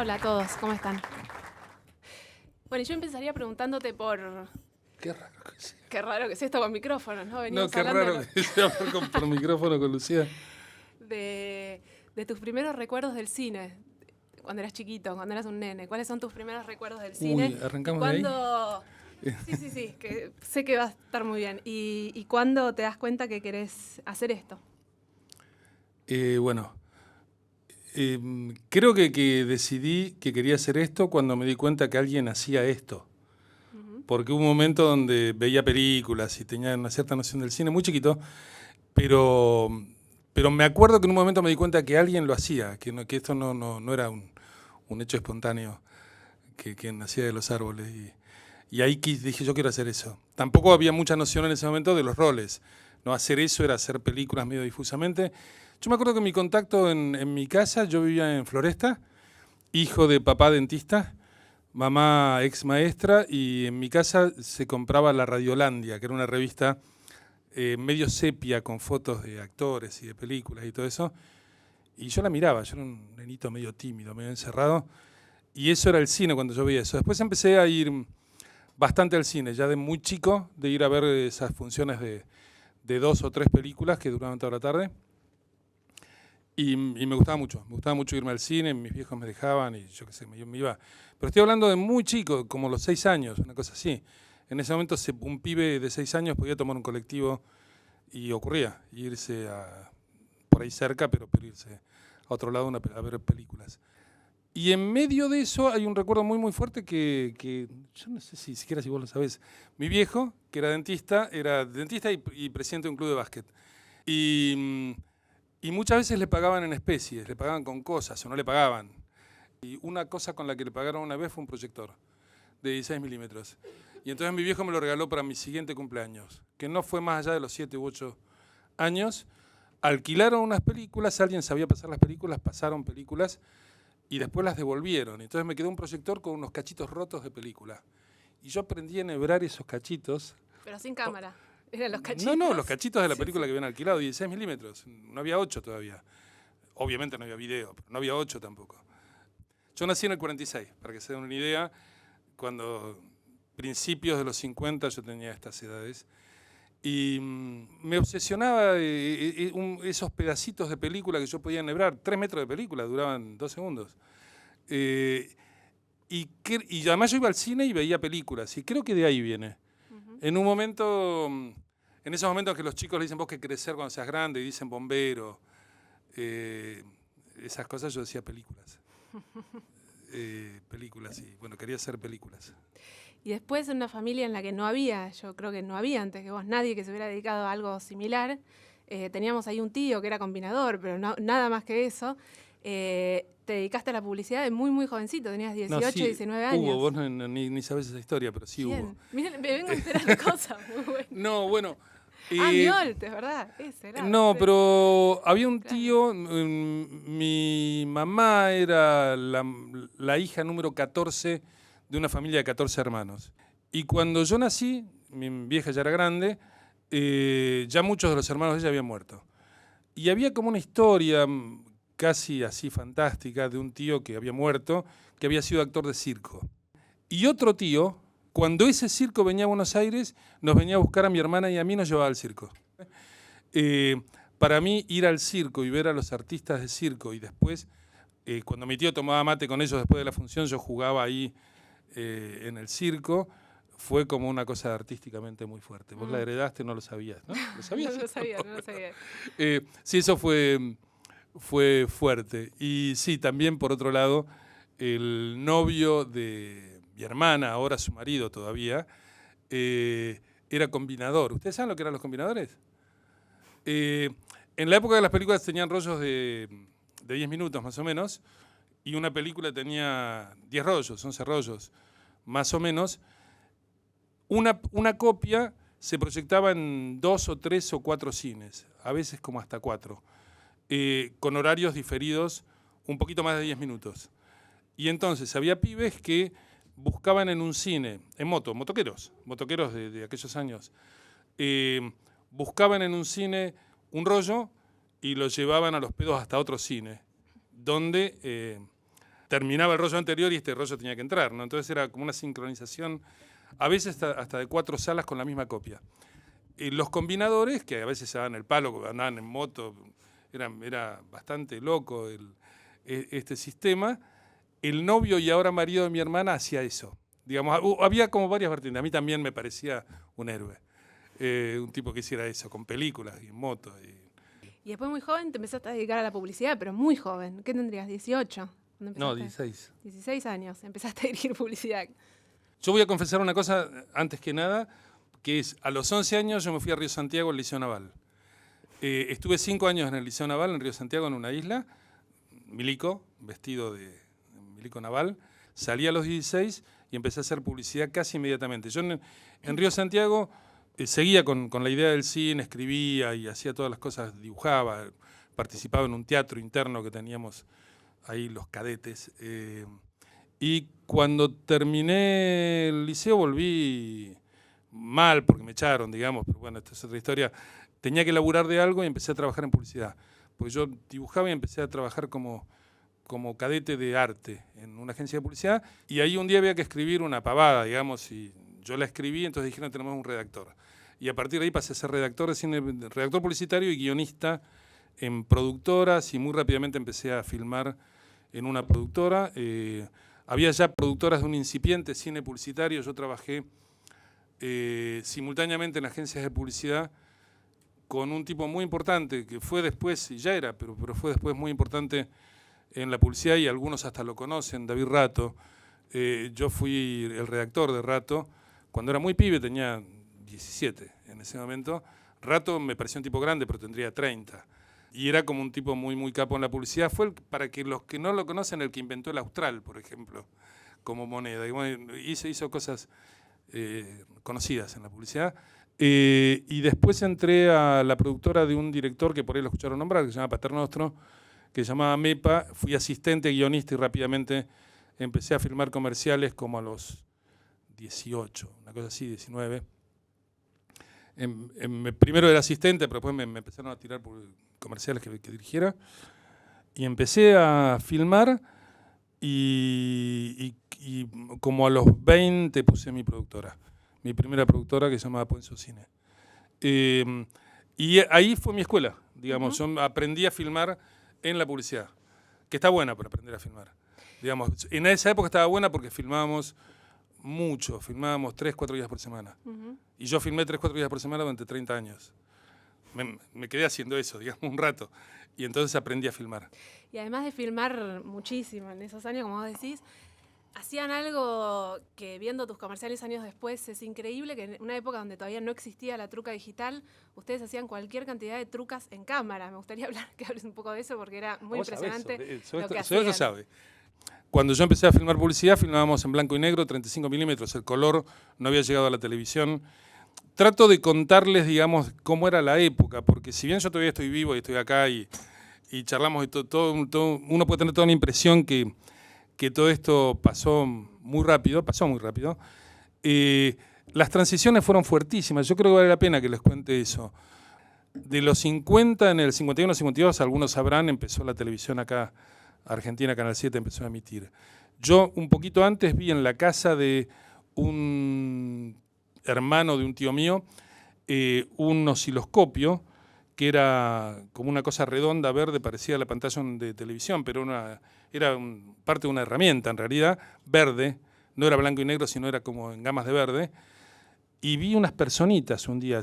Hola a todos, ¿cómo están? Bueno, yo empezaría preguntándote por... Qué raro que sea. Qué raro que es esto con micrófonos, ¿no? No, Veníamos qué hablando raro que sea hablar por micrófono con Lucía. de tus primeros recuerdos del cine, cuando eras chiquito, cuando eras un nene. ¿Cuáles son tus primeros recuerdos del cine? ¿arrancamos ¿Y de ahí? cuándo... Sí, que sé que va a estar muy bien. ¿Y cuándo te das cuenta que querés hacer esto? Bueno, creo que decidí que quería hacer esto cuando me di cuenta que alguien hacía esto. Porque hubo un momento donde veía películas y tenía una cierta noción del cine, muy chiquito, pero me acuerdo que en un momento me di cuenta que alguien lo hacía, que esto no era un hecho espontáneo que nacía de los árboles. Y ahí dije, yo quiero hacer eso. Tampoco había mucha noción en ese momento de los roles. No, hacer eso era hacer películas medio difusamente. Yo me acuerdo que mi contacto en mi casa, yo vivía en Floresta, hijo de papá dentista, mamá ex maestra, y en mi casa se compraba la Radiolandia, que era una revista medio sepia con fotos de actores y de películas y todo eso. Y yo la miraba, yo era un nenito medio tímido, medio encerrado, y eso era el cine cuando yo veía eso. Después empecé a ir bastante al cine, ya de muy chico, de ir a ver esas funciones de 2 o 3 películas que duraban toda la tarde. Y me gustaba mucho irme al cine, mis viejos me dejaban y yo qué sé, me iba. Pero estoy hablando de muy chico, como los 6 años, una cosa así. En ese momento un pibe de 6 años podía tomar un colectivo y ocurría irse por ahí cerca, pero irse a otro lado a ver películas. Y en medio de eso hay un recuerdo muy fuerte que yo no sé si siquiera si vos lo sabés. Mi viejo, que era dentista y presidente de un club de básquet. Y muchas veces le pagaban en especies, le pagaban con cosas o no le pagaban. Y una cosa con la que le pagaron una vez fue un proyector de 16 milímetros. Y entonces mi viejo me lo regaló para mi siguiente cumpleaños, que no fue más allá de los 7 u 8 años. Alquilaron unas películas, alguien sabía pasar las películas, pasaron películas y después las devolvieron. Entonces me quedó un proyector con unos cachitos rotos de película. Y yo aprendí a enhebrar esos cachitos. Pero sin cámara. ¿Eran los cachitos? No, los cachitos de la película que habían alquilado, 16 milímetros. No había 8 todavía. Obviamente no había video, pero no había 8 tampoco. Yo nací en el 46, para que se den una idea, cuando principios de los 50 yo tenía estas edades. Y me obsesionaba esos pedacitos de película que yo podía enhebrar. 3 metros de película, duraban 2 segundos. Y además yo iba al cine y veía películas, y creo que de ahí viene. En un momento, en esos momentos que los chicos le dicen vos que crecer cuando seas grande y dicen bombero, esas cosas, yo decía películas. Películas, y bueno, quería hacer películas. Y después en una familia en la que no había, yo creo que no había antes que vos nadie que se hubiera dedicado a algo similar. Teníamos ahí un tío que era combinador, pero nada más que eso. Te dedicaste a la publicidad de muy jovencito, tenías 18, sí, 19 años. Hubo, vos ni sabés esa historia, pero sí Bien. hubo. Miren, me vengo a enterar de cosas muy buenas. No, bueno. Mioltes, ¿verdad? Ese era. No, pero había un tío, mi mamá era la hija número 14 de una familia de 14 hermanos. Y cuando yo nací, mi vieja ya era grande, ya muchos de los hermanos de ella habían muerto. Y había como una historia casi así fantástica de un tío que había muerto, que había sido actor de circo. Y otro tío, cuando ese circo venía a Buenos Aires, nos venía a buscar a mi hermana y a mí, nos llevaba al circo. Para mí, ir al circo y ver a los artistas de circo y después, cuando mi tío tomaba mate con ellos después de la función, yo jugaba ahí en el circo, fue como una cosa artísticamente muy fuerte. Vos la heredaste, no lo sabías, ¿no? ¿Lo sabías? No lo sabía. Sí, eso fue fuerte. Y sí, también por otro lado, el novio de mi hermana, ahora su marido todavía, era combinador. ¿Ustedes saben lo que eran los combinadores? En la época de las películas tenían rollos de 10 minutos más o menos, y una película tenía 10 rollos, 11 rollos más o menos. Una copia se proyectaba en 2 o 3 o 4 cines, a veces como hasta 4, con horarios diferidos un poquito más de 10 minutos. Y entonces había pibes que buscaban en un cine, en motoqueros de aquellos años, buscaban en un cine un rollo y lo llevaban a los pedos hasta otro cine, donde terminaba el rollo anterior y este rollo tenía que entrar, ¿no? Entonces era como una sincronización, a veces hasta de 4 salas con la misma copia. Y los combinadores, que a veces se daban el palo, andaban en moto, era bastante loco este sistema. El novio y ahora marido de mi hermana hacía eso. Digamos, había como varias vertientes. A mí también me parecía un héroe. Un tipo que hiciera eso, con películas y en moto. Y después muy joven te empezaste a dedicar a la publicidad, pero muy joven. ¿Qué tendrías? ¿18? No, 16. 16 años, empezaste a dirigir publicidad. Yo voy a confesar una cosa antes que nada, que es, a los 11 años yo me fui a Río Santiago, al Liceo Naval. Estuve 5 años en el Liceo Naval, en Río Santiago, en una isla, milico, vestido de milico naval. Salí a los 16 y empecé a hacer publicidad casi inmediatamente. Yo en Río Santiago seguía con la idea del cine, escribía y hacía todas las cosas, dibujaba, participaba en un teatro interno que teníamos ahí los cadetes. Y cuando terminé el liceo volví mal porque me echaron, digamos, pero bueno, esta es otra historia. Tenía que laburar de algo y empecé a trabajar en publicidad. Porque yo dibujaba y empecé a trabajar como cadete de arte en una agencia de publicidad, y ahí un día había que escribir una pavada, digamos, y yo la escribí, entonces dijeron tenemos un redactor. Y a partir de ahí pasé a ser redactor de cine, redactor publicitario y guionista en productoras, y muy rápidamente empecé a filmar en una productora. Había ya productoras de un incipiente cine publicitario. Yo trabajé simultáneamente en agencias de publicidad con un tipo muy importante, que fue después, y ya era, pero fue después muy importante en la publicidad, y algunos hasta lo conocen, David Rato. Yo fui el redactor de Rato cuando era muy pibe, tenía 17 en ese momento. Rato me parecía un tipo grande, pero tendría 30. Y era como un tipo muy, muy capo en la publicidad. Fue, para que los que no lo conocen, el que inventó el Austral, por ejemplo, como moneda. Hizo cosas conocidas en la publicidad. Y después entré a la productora de un director que por ahí lo escucharon nombrar, que se llama Paternostro, que se llamaba MEPA. Fui asistente, guionista, y rápidamente empecé a filmar comerciales como a los 18, una cosa así, 19. Primero era asistente, pero después me empezaron a tirar por comerciales que dirigiera. Y empecé a filmar y como a los 20 puse mi productora, mi primera productora, que se llamaba Puenzo Cine. Y ahí fue mi escuela, digamos. Yo aprendí a filmar en la publicidad, que está buena para aprender a filmar. Digamos, en esa época estaba buena porque filmábamos mucho, filmábamos 3, 4 días por semana. Y yo filmé 3, 4 días por semana durante 30 años. Me quedé haciendo eso, digamos, un rato. Y entonces aprendí a filmar. Y además de filmar muchísimo en esos años, como vos decís, hacían algo que, viendo tus comerciales años después, es increíble, que en una época donde todavía no existía la truca digital, ustedes hacían cualquier cantidad de trucas en cámara. Me gustaría que hables un poco de eso, porque era muy impresionante lo que hacían. Eso sabe. Cuando yo empecé a filmar publicidad, filmábamos en blanco y negro, 35 milímetros. El color no había llegado a la televisión. Trato de contarles, digamos, cómo era la época, porque si bien yo todavía estoy vivo y estoy acá y charlamos, y todo, uno puede tener toda una impresión que todo esto pasó muy rápido. Las transiciones fueron fuertísimas. Yo creo que vale la pena que les cuente eso. De los 50, en el 51, 52, algunos sabrán, empezó la televisión acá, Argentina, Canal 7 empezó a emitir. Yo un poquito antes vi en la casa de un hermano de un tío mío un osciloscopio que era como una cosa redonda, verde, parecía la pantalla de televisión, pero era parte de una herramienta en realidad, verde, no era blanco y negro, sino era como en gamas de verde. Y vi unas personitas un día,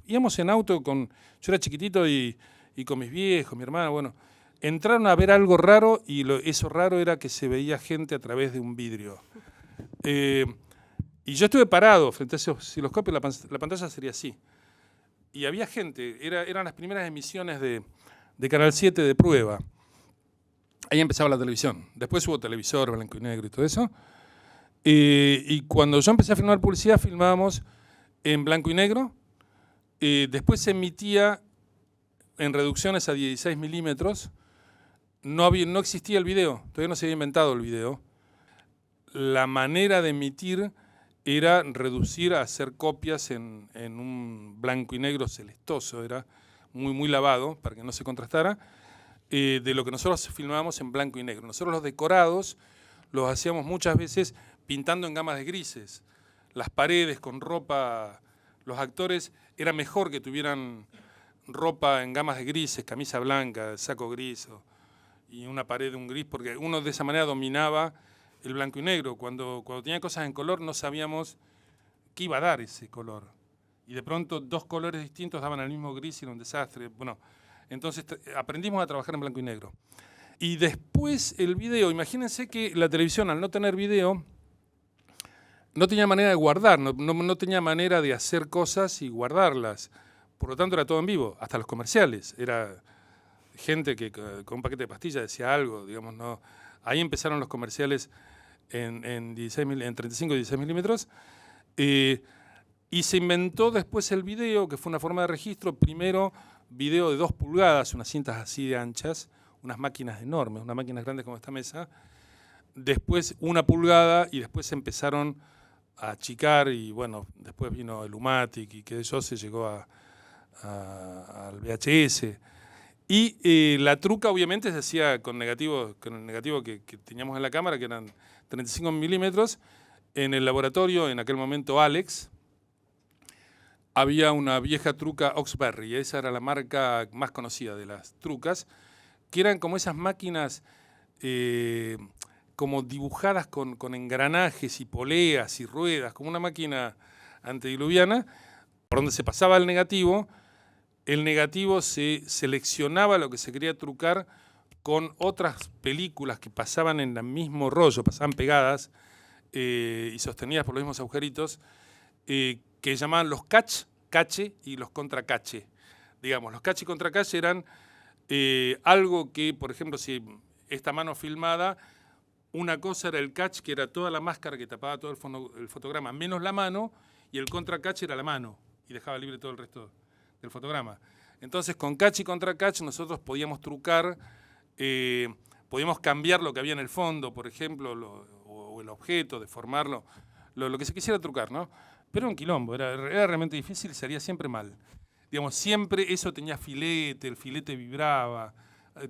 íbamos en auto, yo era chiquitito y con mis viejos, mi hermana, bueno, entraron a ver algo raro, y eso raro era que se veía gente a través de un vidrio. Y yo estuve parado frente a ese osciloscopio, la pantalla sería así. Y había gente, eran las primeras emisiones de Canal 7 de prueba. Ahí empezaba la televisión. Después hubo televisor, blanco y negro y todo eso. Y cuando yo empecé a filmar publicidad, filmábamos en blanco y negro. Después se emitía en reducciones a 16 milímetros. No existía el video, todavía no se había inventado el video. La manera de emitir era reducir a hacer copias en un blanco y negro celestoso, era muy, muy lavado para que no se contrastara. de lo que nosotros filmábamos en blanco y negro. Nosotros los decorados los hacíamos muchas veces pintando en gamas de grises. Las paredes con ropa, los actores era mejor que tuvieran ropa en gamas de grises, camisa blanca, saco gris y una pared de un gris, porque uno de esa manera dominaba el blanco y negro. Cuando tenía cosas en color no sabíamos qué iba a dar ese color. Y de pronto 2 colores distintos daban el mismo gris y era un desastre. Bueno, entonces aprendimos a trabajar en blanco y negro. Y después el video, imagínense que la televisión al no tener video no tenía manera de guardar, no tenía manera de hacer cosas y guardarlas. Por lo tanto era todo en vivo, hasta los comerciales. Era gente que con un paquete de pastillas decía algo, digamos, no. Ahí empezaron los comerciales en 35 y 16 milímetros. Y se inventó después el video, que fue una forma de registro. Primero, video de 2 pulgadas, unas cintas así de anchas, unas máquinas enormes, unas máquinas grandes como esta mesa. Después 1 pulgada y después empezaron a achicar y bueno, después vino el Umatic y que eso se llegó al VHS. Y la truca obviamente se hacía con el negativo que teníamos en la cámara, que eran 35 milímetros. En el laboratorio, en aquel momento Alex, había una vieja truca Oxberry, esa era la marca más conocida de las trucas, que eran como esas máquinas como dibujadas con engranajes y poleas y ruedas, como una máquina antediluviana, por donde se pasaba el negativo se seleccionaba lo que se quería trucar con otras películas que pasaban en el mismo rollo, pasaban pegadas y sostenidas por los mismos agujeritos, que llamaban los cache y los contracache. Digamos, los cache y contracache eran algo que, por ejemplo, si esta mano filmada, una cosa era el catch, que era toda la máscara que tapaba todo el fotograma, menos la mano, y el contracache era la mano, y dejaba libre todo el resto del fotograma. Entonces, con catch y contracatch nosotros podíamos trucar, podíamos cambiar lo que había en el fondo, por ejemplo, o el objeto, deformarlo, lo que se quisiera trucar, ¿no? Pero era un quilombo, era realmente difícil y salía siempre mal. Digamos, siempre eso tenía filete, el filete vibraba,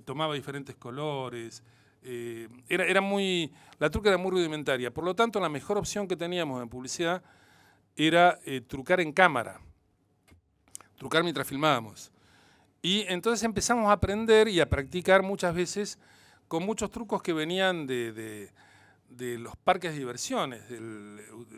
tomaba diferentes colores. La truca era muy rudimentaria. Por lo tanto, la mejor opción que teníamos en publicidad era trucar en cámara, trucar mientras filmábamos. Y entonces empezamos a aprender y a practicar muchas veces con muchos trucos que venían de los parques de diversiones.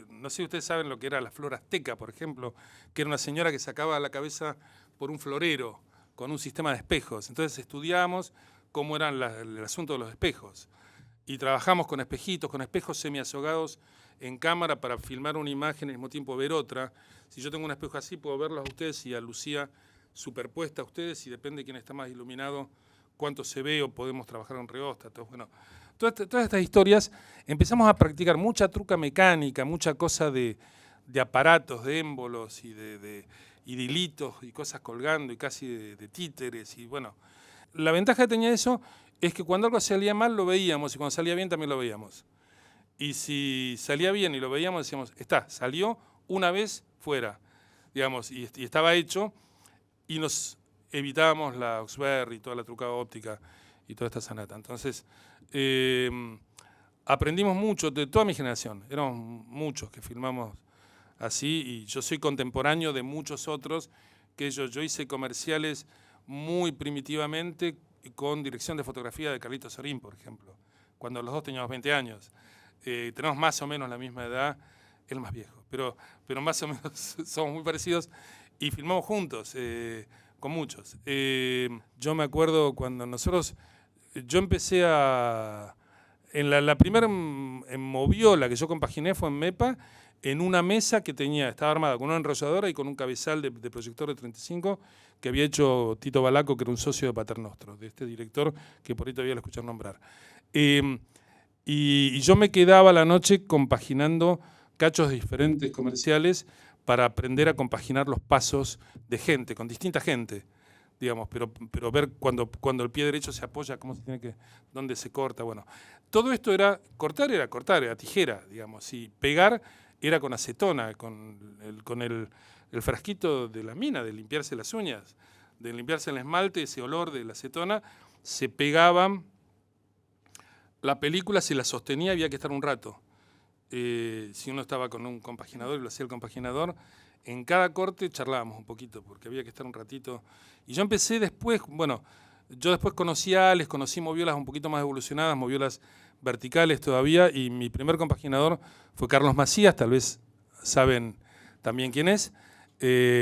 No sé si ustedes saben lo que era la flor azteca, por ejemplo, que era una señora que sacaba la cabeza por un florero con un sistema de espejos. Entonces estudiábamos cómo era el asunto de los espejos. Y trabajamos con espejitos, con espejos semiazogados en cámara para filmar una imagen y al mismo tiempo ver otra. Si yo tengo un espejo así, puedo verlos a ustedes y a Lucía superpuesta a ustedes, y depende de quién está más iluminado, cuánto se ve, o podemos trabajar en reóstatos. Bueno, todas estas historias empezamos a practicar mucha truca mecánica, mucha cosa de aparatos, de émbolos y de hilitos y cosas colgando y casi de títeres. Y bueno, la ventaja que tenía eso es que cuando algo salía mal lo veíamos y cuando salía bien también lo veíamos. Y si salía bien y lo veíamos, decíamos, salió una vez fuera, digamos, y estaba hecho, y nos evitábamos la Oxberry y toda la trucada óptica y toda esta sanata. Entonces, aprendimos mucho de toda mi generación. Éramos muchos que filmamos así, y yo soy contemporáneo de muchos otros que yo hice comerciales muy primitivamente con dirección de fotografía de Carlitos Sorín, por ejemplo, cuando los dos teníamos 20 años. Tenemos más o menos la misma edad, él más viejo, pero más o menos somos muy parecidos y filmamos juntos con muchos. Yo me acuerdo cuando yo empecé en la primera moviola que yo compaginé fue en MEPA, en una mesa que estaba armada con una enrolladora y con un cabezal de proyector de 35 que había hecho Tito Balaco, que era un socio de Paternostro, de este director que por ahí todavía lo escuchan nombrar. Y yo me quedaba la noche compaginando cachos de diferentes comerciales para aprender a compaginar los pasos de gente, con distinta gente, digamos, pero ver cuando el pie derecho se apoya, dónde se corta, bueno. Todo esto era cortar, era tijera, digamos, y pegar era con acetona, con el frasquito de la mina, de limpiarse las uñas, de limpiarse el esmalte, ese olor de la acetona, se pegaban, la película se la sostenía, había que estar un rato. Si uno estaba con un compaginador y lo hacía el compaginador, en cada corte charlábamos un poquito, porque había que estar un ratito. Y yo empecé después, bueno, yo después conocí a Alex, conocí moviolas un poquito más evolucionadas, moviolas verticales todavía, y mi primer compaginador fue Carlos Macías, tal vez saben también quién es.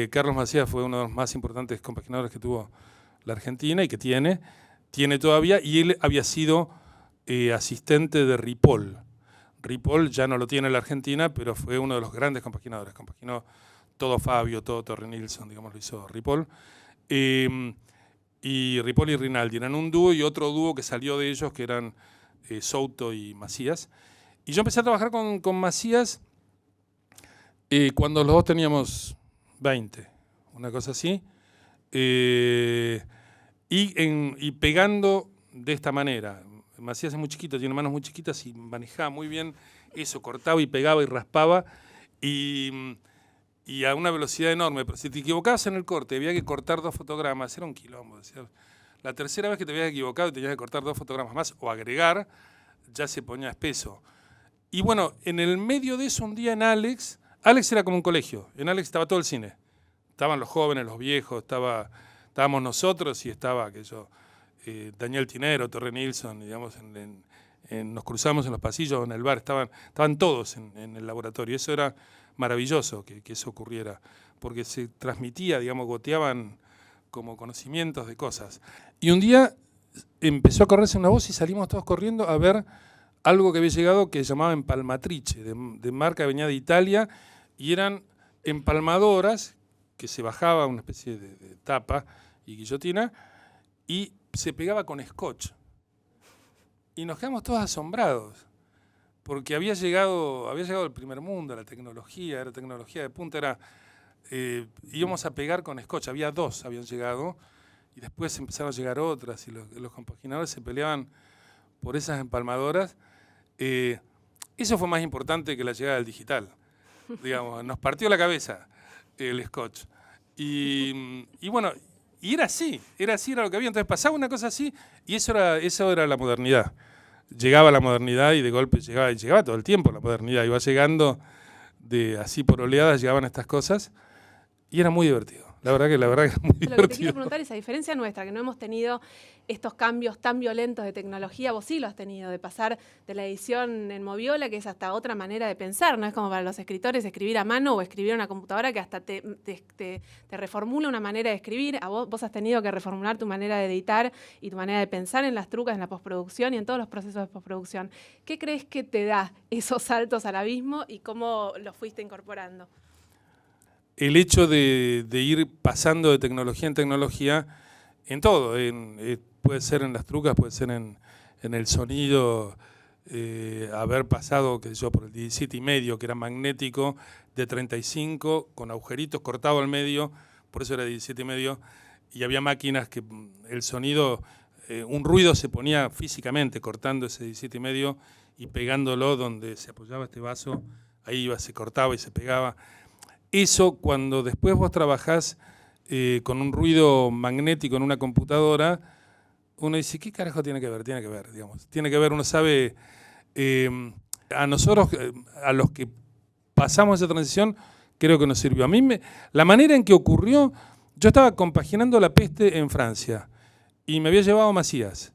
Carlos Macías fue uno de los más importantes compaginadores que tuvo la Argentina y que tiene todavía, y él había sido asistente de Ripoll. Ripoll ya no lo tiene en la Argentina, pero fue uno de los grandes compaginadores. Compaginó todo Fabio, todo Torre Nilsson, digamos, lo hizo Ripoll. Y Ripoll y Rinaldi eran un dúo, y otro dúo que salió de ellos, que eran Souto y Macías. Y yo empecé a trabajar con Macías cuando los dos teníamos 20, una cosa así. Y pegando de esta manera. Macías es muy chiquito, tiene manos muy chiquitas y manejaba muy bien eso, cortaba y pegaba y raspaba, y a una velocidad enorme. Pero si te equivocabas en el corte, había que cortar 2 fotogramas, era un quilombo. Decía, la tercera vez que te habías equivocado y tenías que cortar 2 fotogramas más o agregar, ya se ponía espeso. Y bueno, en el medio de eso, un día en Alex era como un colegio. En Alex estaba todo el cine. Estaban los jóvenes, los viejos, estábamos nosotros y estaba aquello, Daniel Tinero, Torre Nilsson, digamos, nos cruzamos en los pasillos, en el bar, estaban todos en el laboratorio. Eso era maravilloso que eso ocurriera, porque se transmitía, digamos, goteaban como conocimientos de cosas. Y un día empezó a correrse una voz y salimos todos corriendo a ver algo que había llegado que se llamaba empalmatrice, de marca, venía de Italia, y eran empalmadoras que se bajaba una especie de tapa y guillotina, y se pegaba con scotch. Y nos quedamos todos asombrados, porque había llegado el primer mundo, la tecnología, era tecnología de punta, íbamos a pegar con scotch, había 2 habían llegado, y después empezaron a llegar otras, y los compaginadores se peleaban por esas empalmadoras. Eso fue más importante que la llegada del digital, digamos, nos partió la cabeza el scotch. Y bueno, y era así, era lo que había. Entonces pasaba una cosa así, y eso era la modernidad. Llegaba la modernidad y de golpe llegaba todo el tiempo la modernidad, iba llegando así por oleadas, llegaban estas cosas, y era muy divertido. La verdad que era muy divertido. Lo que te quiero preguntar es, a diferencia nuestra, que no hemos tenido estos cambios tan violentos de tecnología, vos sí lo has tenido, de pasar de la edición en moviola, que es hasta otra manera de pensar, no es como para los escritores escribir a mano o escribir en una computadora que hasta te reformula una manera de escribir. Vos has tenido que reformular tu manera de editar y tu manera de pensar en las trucas, en la postproducción y en todos los procesos de postproducción. ¿Qué crees que te da esos saltos al abismo y cómo los fuiste incorporando? El hecho de ir pasando de tecnología en tecnología en todo, puede ser en las trucas, puede ser en el sonido, haber pasado, qué sé yo, por el 17,5, que era magnético, de 35, con agujeritos, cortado al medio, por eso era 17,5, y había máquinas que el sonido, un ruido se ponía físicamente cortando ese 17,5 y pegándolo donde se apoyaba este vaso, ahí se cortaba y se pegaba. Eso, cuando después vos trabajás con un ruido magnético en una computadora, uno dice, ¿qué carajo tiene que ver? Tiene que ver, digamos. Tiene que ver, uno sabe, a nosotros, a los que pasamos esa transición, creo que nos sirvió. A mí, la manera en que ocurrió, yo estaba compaginando La Peste en Francia y me había llevado a Macías.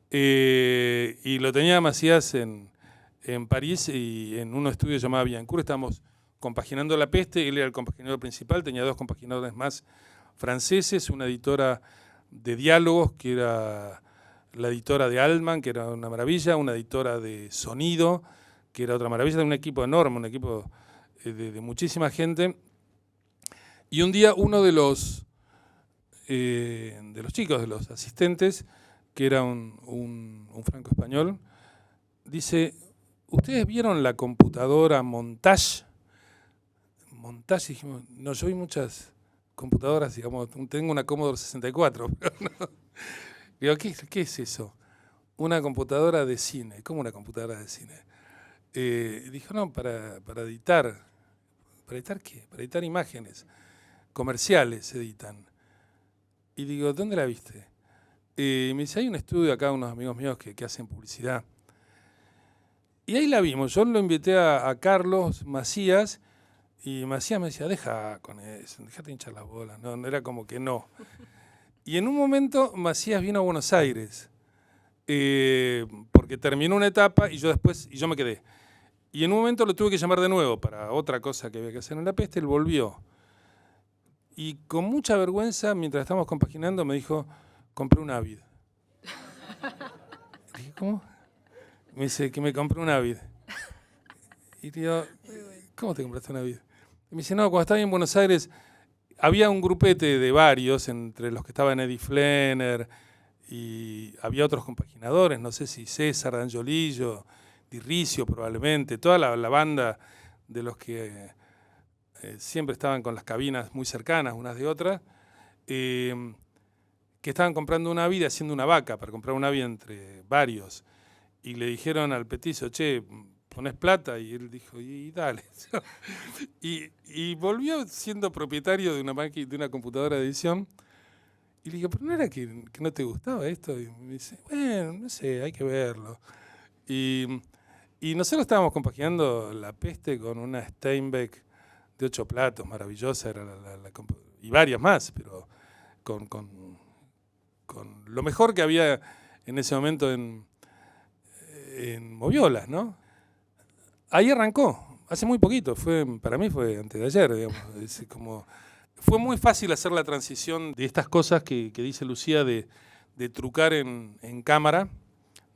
Y lo tenía Macías en París y en un estudio llamado Biancourt, estábamos compaginando La Peste, él era el compaginador principal, tenía 2 compaginadores más franceses, una editora de diálogos, que era la editora de Altman, que era una maravilla, una editora de sonido, que era otra maravilla, de un equipo enorme, un equipo de muchísima gente. Y un día uno de los chicos, de los asistentes, que era un franco-español, dice, ¿ustedes vieron la computadora Montage? Montage, dijimos, no, yo vi muchas computadoras, digamos, tengo una Commodore 64. Pero no. Digo, ¿qué es eso? Una computadora de cine. ¿Cómo una computadora de cine? Dijo, no, para editar. ¿Para editar qué? Para editar imágenes. Comerciales se editan. Y digo, ¿dónde la viste? Me dice, hay un estudio acá, unos amigos míos que hacen publicidad. Y ahí la vimos. Yo lo invité a Carlos Macías y Macías me decía, deja con eso, dejate hinchar las bolas. No, era como que no. Y en un momento Macías vino a Buenos Aires porque terminó una etapa y yo me quedé. Y en un momento lo tuve que llamar de nuevo para otra cosa que había que hacer en La Peste. Él volvió. Y con mucha vergüenza, mientras estábamos compaginando, me dijo, compré un Avid. Dije, ¿cómo? Me dice que me compré un Avid. Y digo, ¿cómo te compraste un Avid? Y me dice, no, cuando estaba en Buenos Aires, había un grupete de varios, entre los que estaban Eddie Flenner, y había otros compaginadores, no sé si César, D'Angiolillo, Di Riccio probablemente, toda la banda de los que siempre estaban con las cabinas muy cercanas unas de otras, que estaban comprando una vida, haciendo una vaca para comprar una vida entre varios. Y le dijeron al petizo, che, ¿ponés plata? Y él dijo, y dale. y volvió siendo propietario de una computadora de edición. Y le digo, pero ¿no era que no te gustaba esto? Y me dice, bueno, no sé, hay que verlo. Y nosotros estábamos compaginando La Peste con una Steinbeck de 8 platos, maravillosa, era y varias más, pero con lo mejor que había en ese momento en Moviolas, ¿no? Ahí arrancó, hace muy poquito, para mí fue antes de ayer, digamos. Fue muy fácil hacer la transición de estas cosas que dice Lucía de trucar en cámara,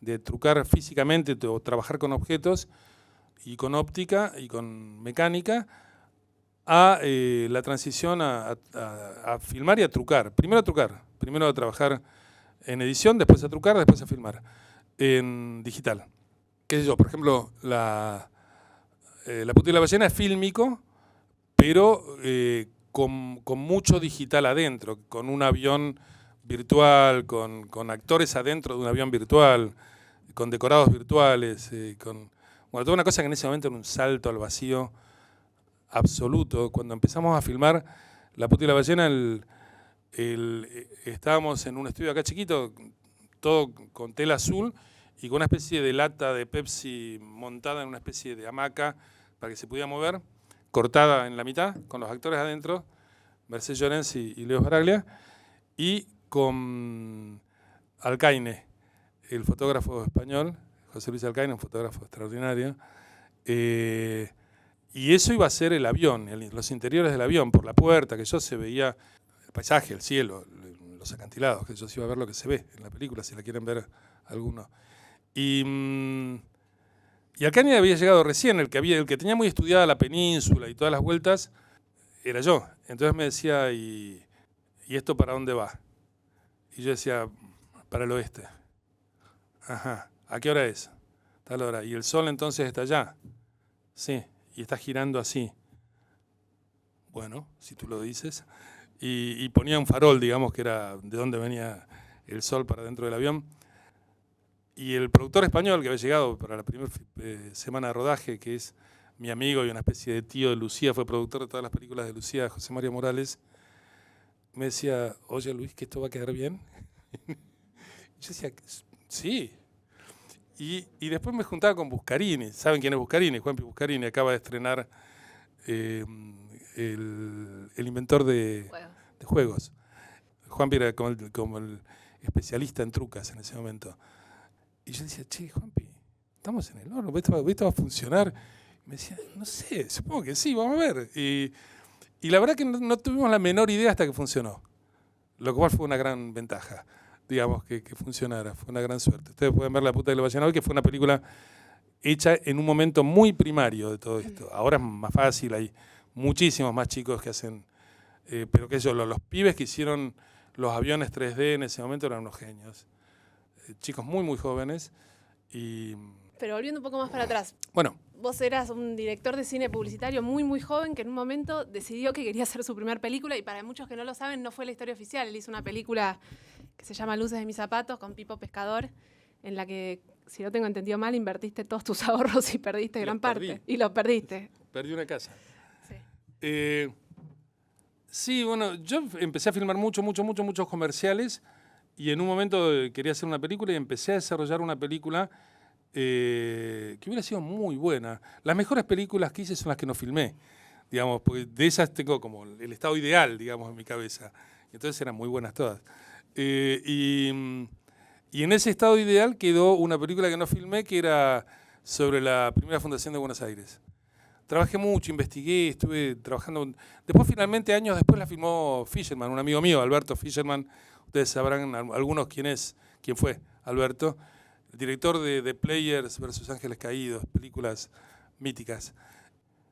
de trucar físicamente o trabajar con objetos y con óptica y con mecánica, a la transición a filmar y a trucar. Primero a trabajar en edición, después a trucar, después a filmar en digital. ¿Qué sé yo? Por ejemplo, La puta y la ballena es fílmico, pero con mucho digital adentro, con un avión virtual, con actores adentro de un avión virtual, con decorados virtuales, toda una cosa que en ese momento era un salto al vacío absoluto. Cuando empezamos a filmar La puta y la ballena, estábamos en un estudio acá chiquito, todo con tela azul y con una especie de lata de Pepsi montada en una especie de hamaca para que se pudiera mover, cortada en la mitad, con los actores adentro, Mercedes Llorens y Leo Baraglia, y con Alcaine, el fotógrafo español, José Luis Alcaine, un fotógrafo extraordinario. Y eso iba a ser el avión, los interiores del avión, por la puerta, que yo se veía el paisaje, el cielo, los acantilados, que yo se iba a ver lo que se ve en la película, si la quieren ver algunos. Y Alcaine había llegado recién, el que tenía muy estudiada la península y todas las vueltas, era yo. Entonces me decía, ¿y esto para dónde va? Y yo decía, para el oeste. Ajá, ¿a qué hora es? Tal hora. ¿Y el sol entonces está allá? Sí, y está girando así. Bueno, si tú lo dices. Y ponía un farol, digamos, que era de dónde venía el sol para dentro del avión. Y el productor español que había llegado para la primera semana de rodaje, que es mi amigo y una especie de tío de Lucía, fue productor de todas las películas de Lucía, José María Morales, me decía, oye Luis, ¿que esto va a quedar bien? Y yo decía, sí. Y después me juntaba con Buscarini. ¿Saben quién es Buscarini? Juanpi Buscarini acaba de estrenar el inventor de juegos. Juanpi era como el especialista en trucas en ese momento. Y yo decía, che, Juanpi, estamos en el horno, ¿esto va a funcionar? Y me decía, no sé, supongo que sí, vamos a ver. Y la verdad que no tuvimos la menor idea hasta que funcionó, lo cual fue una gran ventaja, digamos, que funcionara, fue una gran suerte. Ustedes pueden ver La puta y la ballena hoy, que fue una película hecha en un momento muy primario de todo esto. Ahora es más fácil, hay muchísimos más chicos que hacen, pero que los pibes que hicieron los aviones 3D en ese momento eran unos genios. Chicos muy, muy jóvenes. Pero volviendo un poco más para atrás. Bueno. Vos eras un director de cine publicitario muy, muy joven que en un momento decidió que quería hacer su primera película y para muchos que no lo saben, no fue la historia oficial. Él hizo una película que se llama Luces de mis zapatos con Pipo Pescador, en la que, si no tengo entendido mal, invertiste todos tus ahorros y perdiste gran parte. Y los perdiste. Perdí una casa. Sí. Sí, bueno, yo empecé a filmar muchos comerciales Y en un momento quería hacer una película y empecé a desarrollar una película que hubiera sido muy buena. Las mejores películas que hice son las que no filmé, digamos, porque de esas tengo como el estado ideal, digamos, en mi cabeza. Entonces eran muy buenas todas. Y en ese estado ideal quedó una película que no filmé, que era sobre la primera fundación de Buenos Aires. Trabajé mucho, investigué, estuve trabajando. Después, finalmente, años después, la filmó Fisherman, un amigo mío, Alberto Fisherman. Ustedes sabrán algunos quién fue Alberto, el director de Players versus Ángeles Caídos, películas míticas.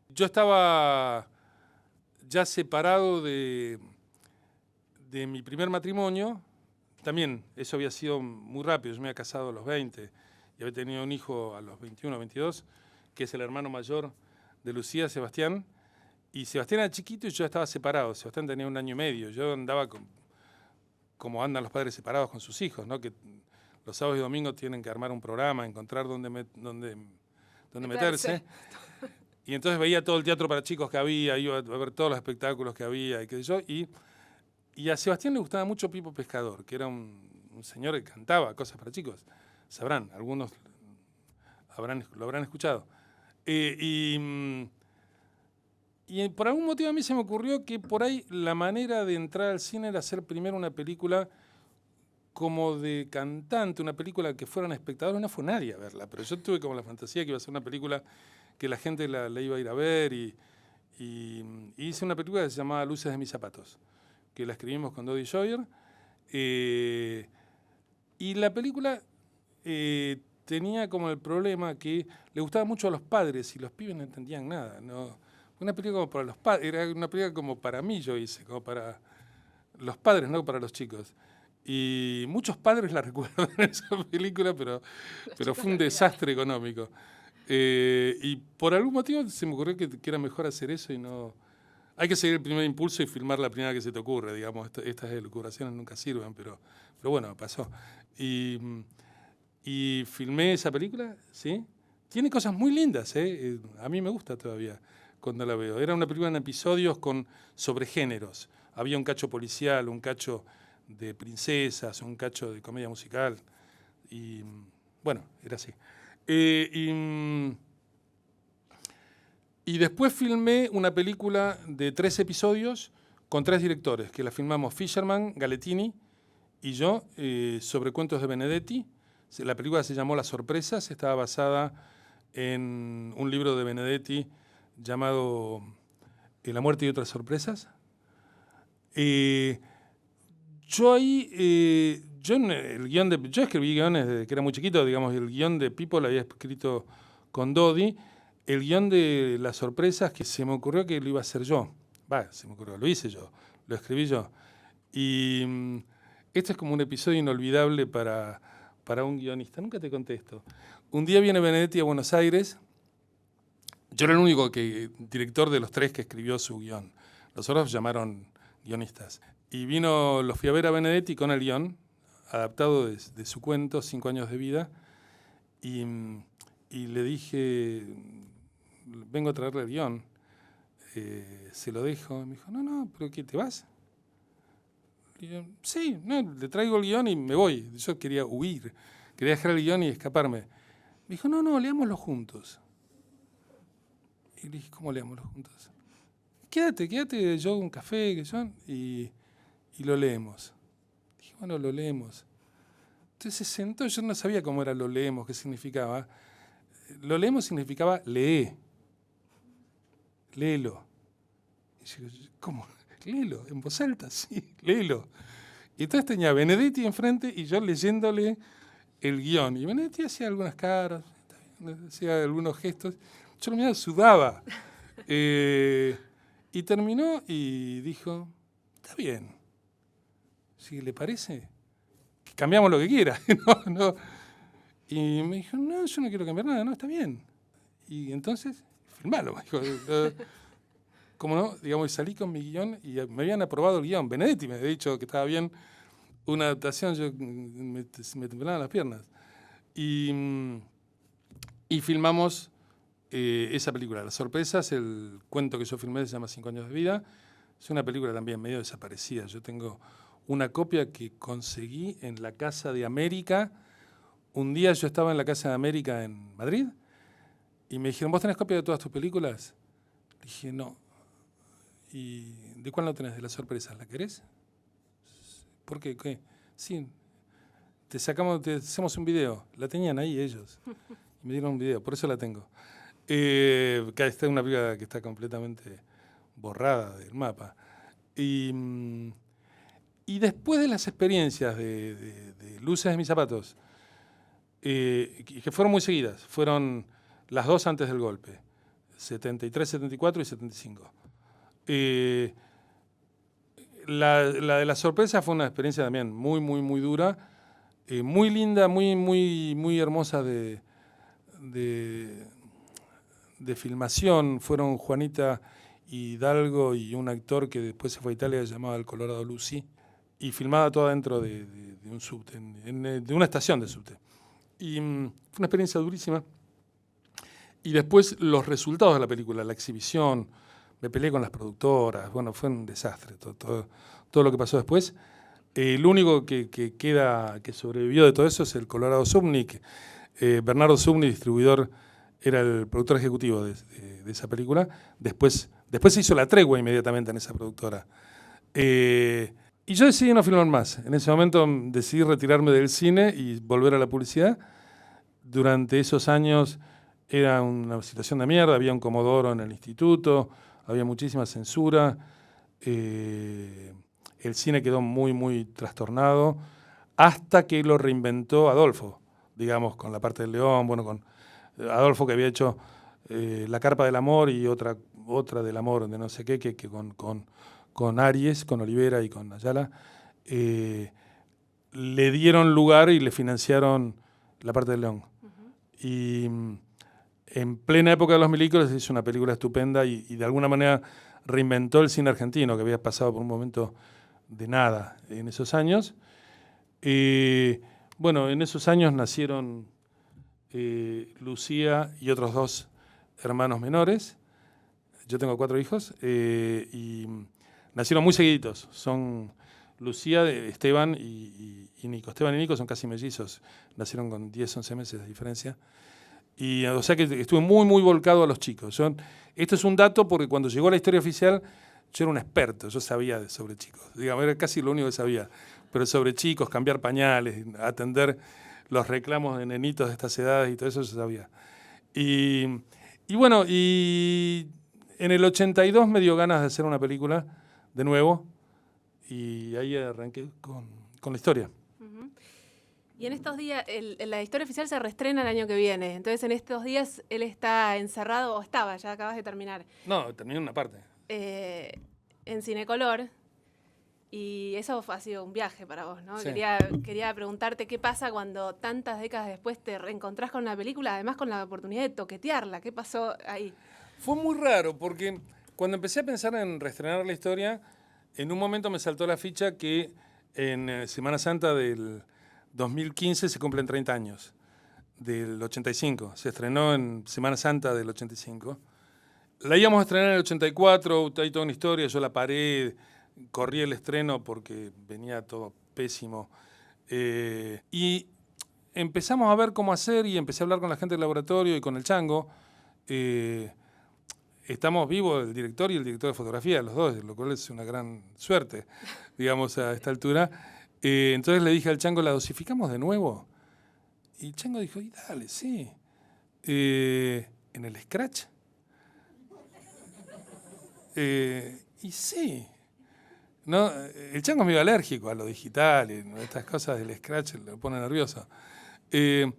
Yo estaba ya separado de mi primer matrimonio. También eso había sido muy rápido. Yo me había casado a los 20 y había tenido un hijo a los 21, 22, que es el hermano mayor de Lucía, Sebastián. Y Sebastián era chiquito y yo estaba separado. Sebastián tenía 1 año y medio. Yo andaba como andan los padres separados con sus hijos, ¿no? Que los sábados y domingos tienen que armar un programa, encontrar dónde meterse. Y entonces veía todo el teatro para chicos que había, iba a ver todos los espectáculos que había y qué sé yo. Y a Sebastián le gustaba mucho Pipo Pescador, que era un señor que cantaba cosas para chicos. Sabrán, algunos lo habrán escuchado. Y por algún motivo a mí se me ocurrió que por ahí la manera de entrar al cine era hacer primero una película como de cantante, una película que fueran espectadores. No fue nadie a verla, pero yo tuve como la fantasía que iba a ser una película que la gente la iba a ir a ver y hice una película que se llamaba Luces de mis zapatos, que la escribimos con Dodi Sawyer. Y la película tenía como el problema que le gustaba mucho a los padres y los pibes no entendían nada, ¿no? Una película como para los padres, era una película como para mí, yo hice, como para los padres, no para los chicos. Y muchos padres la recuerdan esa película, pero fue un desastre económico. Y por algún motivo se me ocurrió que era mejor hacer eso y no... Hay que seguir el primer impulso y filmar la primera que se te ocurre, digamos. Estas elucubraciones nunca sirven, pero bueno, pasó. Y filmé esa película, ¿sí? Tiene cosas muy lindas, ¿eh? A mí me gusta todavía cuando la veo. Era una película en episodios sobre géneros. Había un cacho policial, un cacho de princesas, un cacho de comedia musical. Y bueno, era así. Y después filmé una película de 3 episodios con 3 directores, que la filmamos Fisherman, Galetini y yo, sobre cuentos de Benedetti. La película se llamó Las Sorpresas, estaba basada en un libro de Benedetti llamado La muerte y otras sorpresas. Yo escribí guiones desde que era muy chiquito, digamos, el guión de Pipo lo había escrito con Dodi. El guión de Las Sorpresas, que se me ocurrió que lo iba a hacer yo. Lo hice yo, lo escribí yo. Y esto es como un episodio inolvidable para un guionista. Nunca te conté esto. Un día viene Benedetti a Buenos Aires. Yo era el único director de los 3 que escribió su guión. Los otros llamaron guionistas. Y lo fui a ver a Benedetti con el guión, adaptado de su cuento, 5 años de vida. Y le dije, vengo a traerle el guión. Se lo dejo. Me dijo, no, ¿pero qué, te vas? Y yo, sí, no, le traigo el guión y me voy. Yo quería huir, quería dejar el guión y escaparme. Me dijo, no, leámoslo juntos. Y le dije, ¿cómo leámoslo juntos? Quédate, yo un café, y lo leemos. Dije, bueno, lo leemos. Entonces se sentó, yo no sabía cómo era lo leemos, qué significaba. Lo leemos significaba léelo. Y yo, ¿cómo? Léelo, en voz alta, sí, léelo. Y entonces tenía a Benedetti enfrente y yo leyéndole el guión. Y Benedetti hacía algunas caras, hacía algunos gestos. Yo lo miraba, sudaba. Y terminó y dijo, está bien. Si le parece, que cambiamos lo que quiera. No. Y me dijo, no, yo no quiero cambiar nada, no, está bien. Y entonces, filmalo, me dijo. ¿Cómo no? Digamos, y salí con mi guión y me habían aprobado el guión. Benedetti me había dicho que estaba bien una adaptación, yo me temblaban las piernas. Y filmamos esa película, Las Sorpresas. El cuento que yo filmé se llama 5 años de vida. Es una película también medio desaparecida. Yo tengo una copia que conseguí en la Casa de América. Un día yo estaba en la Casa de América en Madrid y me dijeron, ¿vos tenés copia de todas tus películas? Dije, no. ¿Y de cuál no tenés? De La Sorpresa. ¿La querés? ¿Por qué? ¿Qué? Sí, te hacemos un video. La tenían ahí ellos. Y me dieron un video, por eso la tengo. Que esta es una película que está completamente borrada del mapa. Y después de las experiencias de Luces de mis zapatos, que fueron muy seguidas, fueron las dos antes del golpe, 73, 74 y 75. La de La Sorpresa fue una experiencia también muy, muy, muy dura, muy linda, muy, muy, muy hermosa de filmación. Fueron Juanita Hidalgo y un actor que después se fue a Italia, llamado El Colorado Lucy, y filmada toda dentro de un subte, de una estación de subte. Y fue una experiencia durísima. Y después los resultados de la película, la exhibición, me peleé con las productoras, bueno, fue un desastre todo lo que pasó después. El único que sobrevivió de todo eso es el Colorado Subnik. Bernardo Subnik, distribuidor, era el productor ejecutivo de esa película. Después se hizo la tregua inmediatamente en esa productora. Y yo decidí no filmar más. En ese momento decidí retirarme del cine y volver a la publicidad. Durante esos años era una situación de mierda, había un Comodoro en el instituto, había muchísima censura, el cine quedó muy, muy trastornado, hasta que lo reinventó Adolfo, digamos, con La parte del león, bueno, con Adolfo, que había hecho La carpa del amor y otra del amor, de no sé qué, que con Aries, con Olivera y con Ayala, le dieron lugar y le financiaron La parte del león. Y en plena época de los milicos hizo una película estupenda y de alguna manera reinventó el cine argentino, que había pasado por un momento de nada en esos años. Bueno, en esos años nacieron Lucía y otros dos hermanos menores. Yo tengo 4 hijos y nacieron muy seguiditos. Son Lucía, Esteban y Nico. Esteban y Nico son casi mellizos. Nacieron con 10, 11 meses de diferencia. Y, o sea que estuve muy, muy volcado a los chicos. Esto es un dato porque cuando llegó la historia oficial, yo era un experto, yo sabía sobre chicos. Digamos, era casi lo único que sabía. Pero sobre chicos, cambiar pañales, atender los reclamos de nenitos de estas edades y todo eso yo sabía. Y bueno, y en el 82 me dio ganas de hacer una película de nuevo y ahí arranqué con la historia. Y en estos días, la historia oficial se reestrena el año que viene. Entonces, en estos días, él está encerrado, o estaba, ya acabas de terminar. No, terminé una parte. En Cinecolor. Y eso ha sido un viaje para vos, ¿no? Sí. Quería preguntarte qué pasa cuando tantas décadas después te reencontrás con una película, además con la oportunidad de toquetearla. ¿Qué pasó ahí? Fue muy raro, porque cuando empecé a pensar en reestrenar la historia, en un momento me saltó la ficha que en Semana Santa del 2015 se cumplen 30 años, del 85. Se estrenó en Semana Santa del 85. La íbamos a estrenar en el 84, hay toda una historia, yo la paré, corrí el estreno porque venía todo pésimo. Y empezamos a ver cómo hacer y empecé a hablar con la gente del laboratorio y con el Chango. Estamos vivos el director y el director de fotografía, los dos, lo cual es una gran suerte, digamos, a esta altura. Entonces le dije al Chango, ¿la dosificamos de nuevo? Y el Chango dijo, y dale, sí. ¿En el Scratch? Y sí. No, el Chango es medio alérgico a lo digital, y estas cosas del Scratch lo pone nervioso. Chango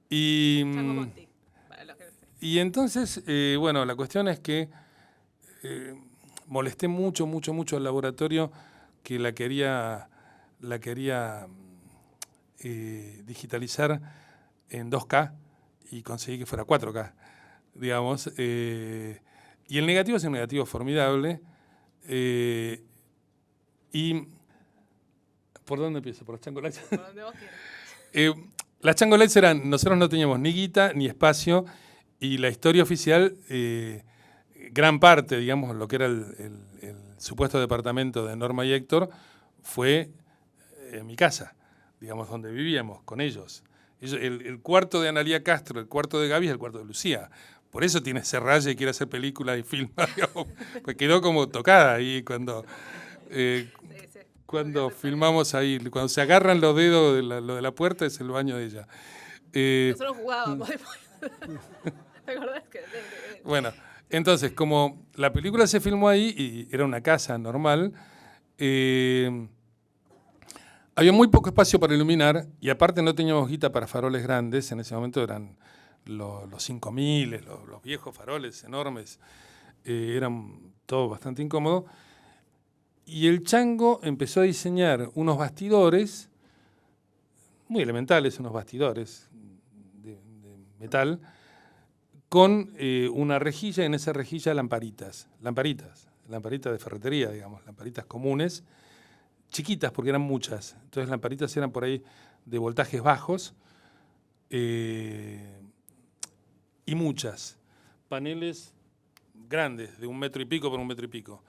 Conti, para los que... Y entonces, bueno, la cuestión es que molesté mucho al laboratorio que la quería digitalizar en 2K y conseguí que fuera 4K, digamos. Y el negativo es un negativo formidable. ¿Y por dónde empiezo? ¿Por las Chango Lights? Por donde vos quieras. Las Chango Lights eran, nosotros no teníamos ni guita ni espacio y la historia oficial, gran parte, digamos, lo que era el supuesto departamento de Norma y Héctor, fue en mi casa, digamos, donde vivíamos con ellos. El cuarto de Analía Castro, el cuarto de Gaby es el cuarto de Lucía. Por eso tiene ese rayo y quiere hacer películas y filmar, digamos, pues quedó como tocada ahí cuando filmamos ahí, cuando se agarran los dedos de lo de la puerta es el baño de ella. Nosotros jugábamos después. ¿Te acordás? Bueno, entonces, como la película se filmó ahí y era una casa normal, había muy poco espacio para iluminar y aparte no teníamos guita para faroles grandes. En ese momento eran los 5000, los viejos faroles enormes. Eran todo bastante incómodo. Y el Chango empezó a diseñar unos bastidores, muy elementales, unos bastidores de metal, con una rejilla, y en esa rejilla lamparitas de ferretería, digamos, lamparitas comunes, chiquitas porque eran muchas. Entonces lamparitas eran por ahí de voltajes bajos y muchas. Paneles grandes, de 1 metro y pico por 1 metro y pico.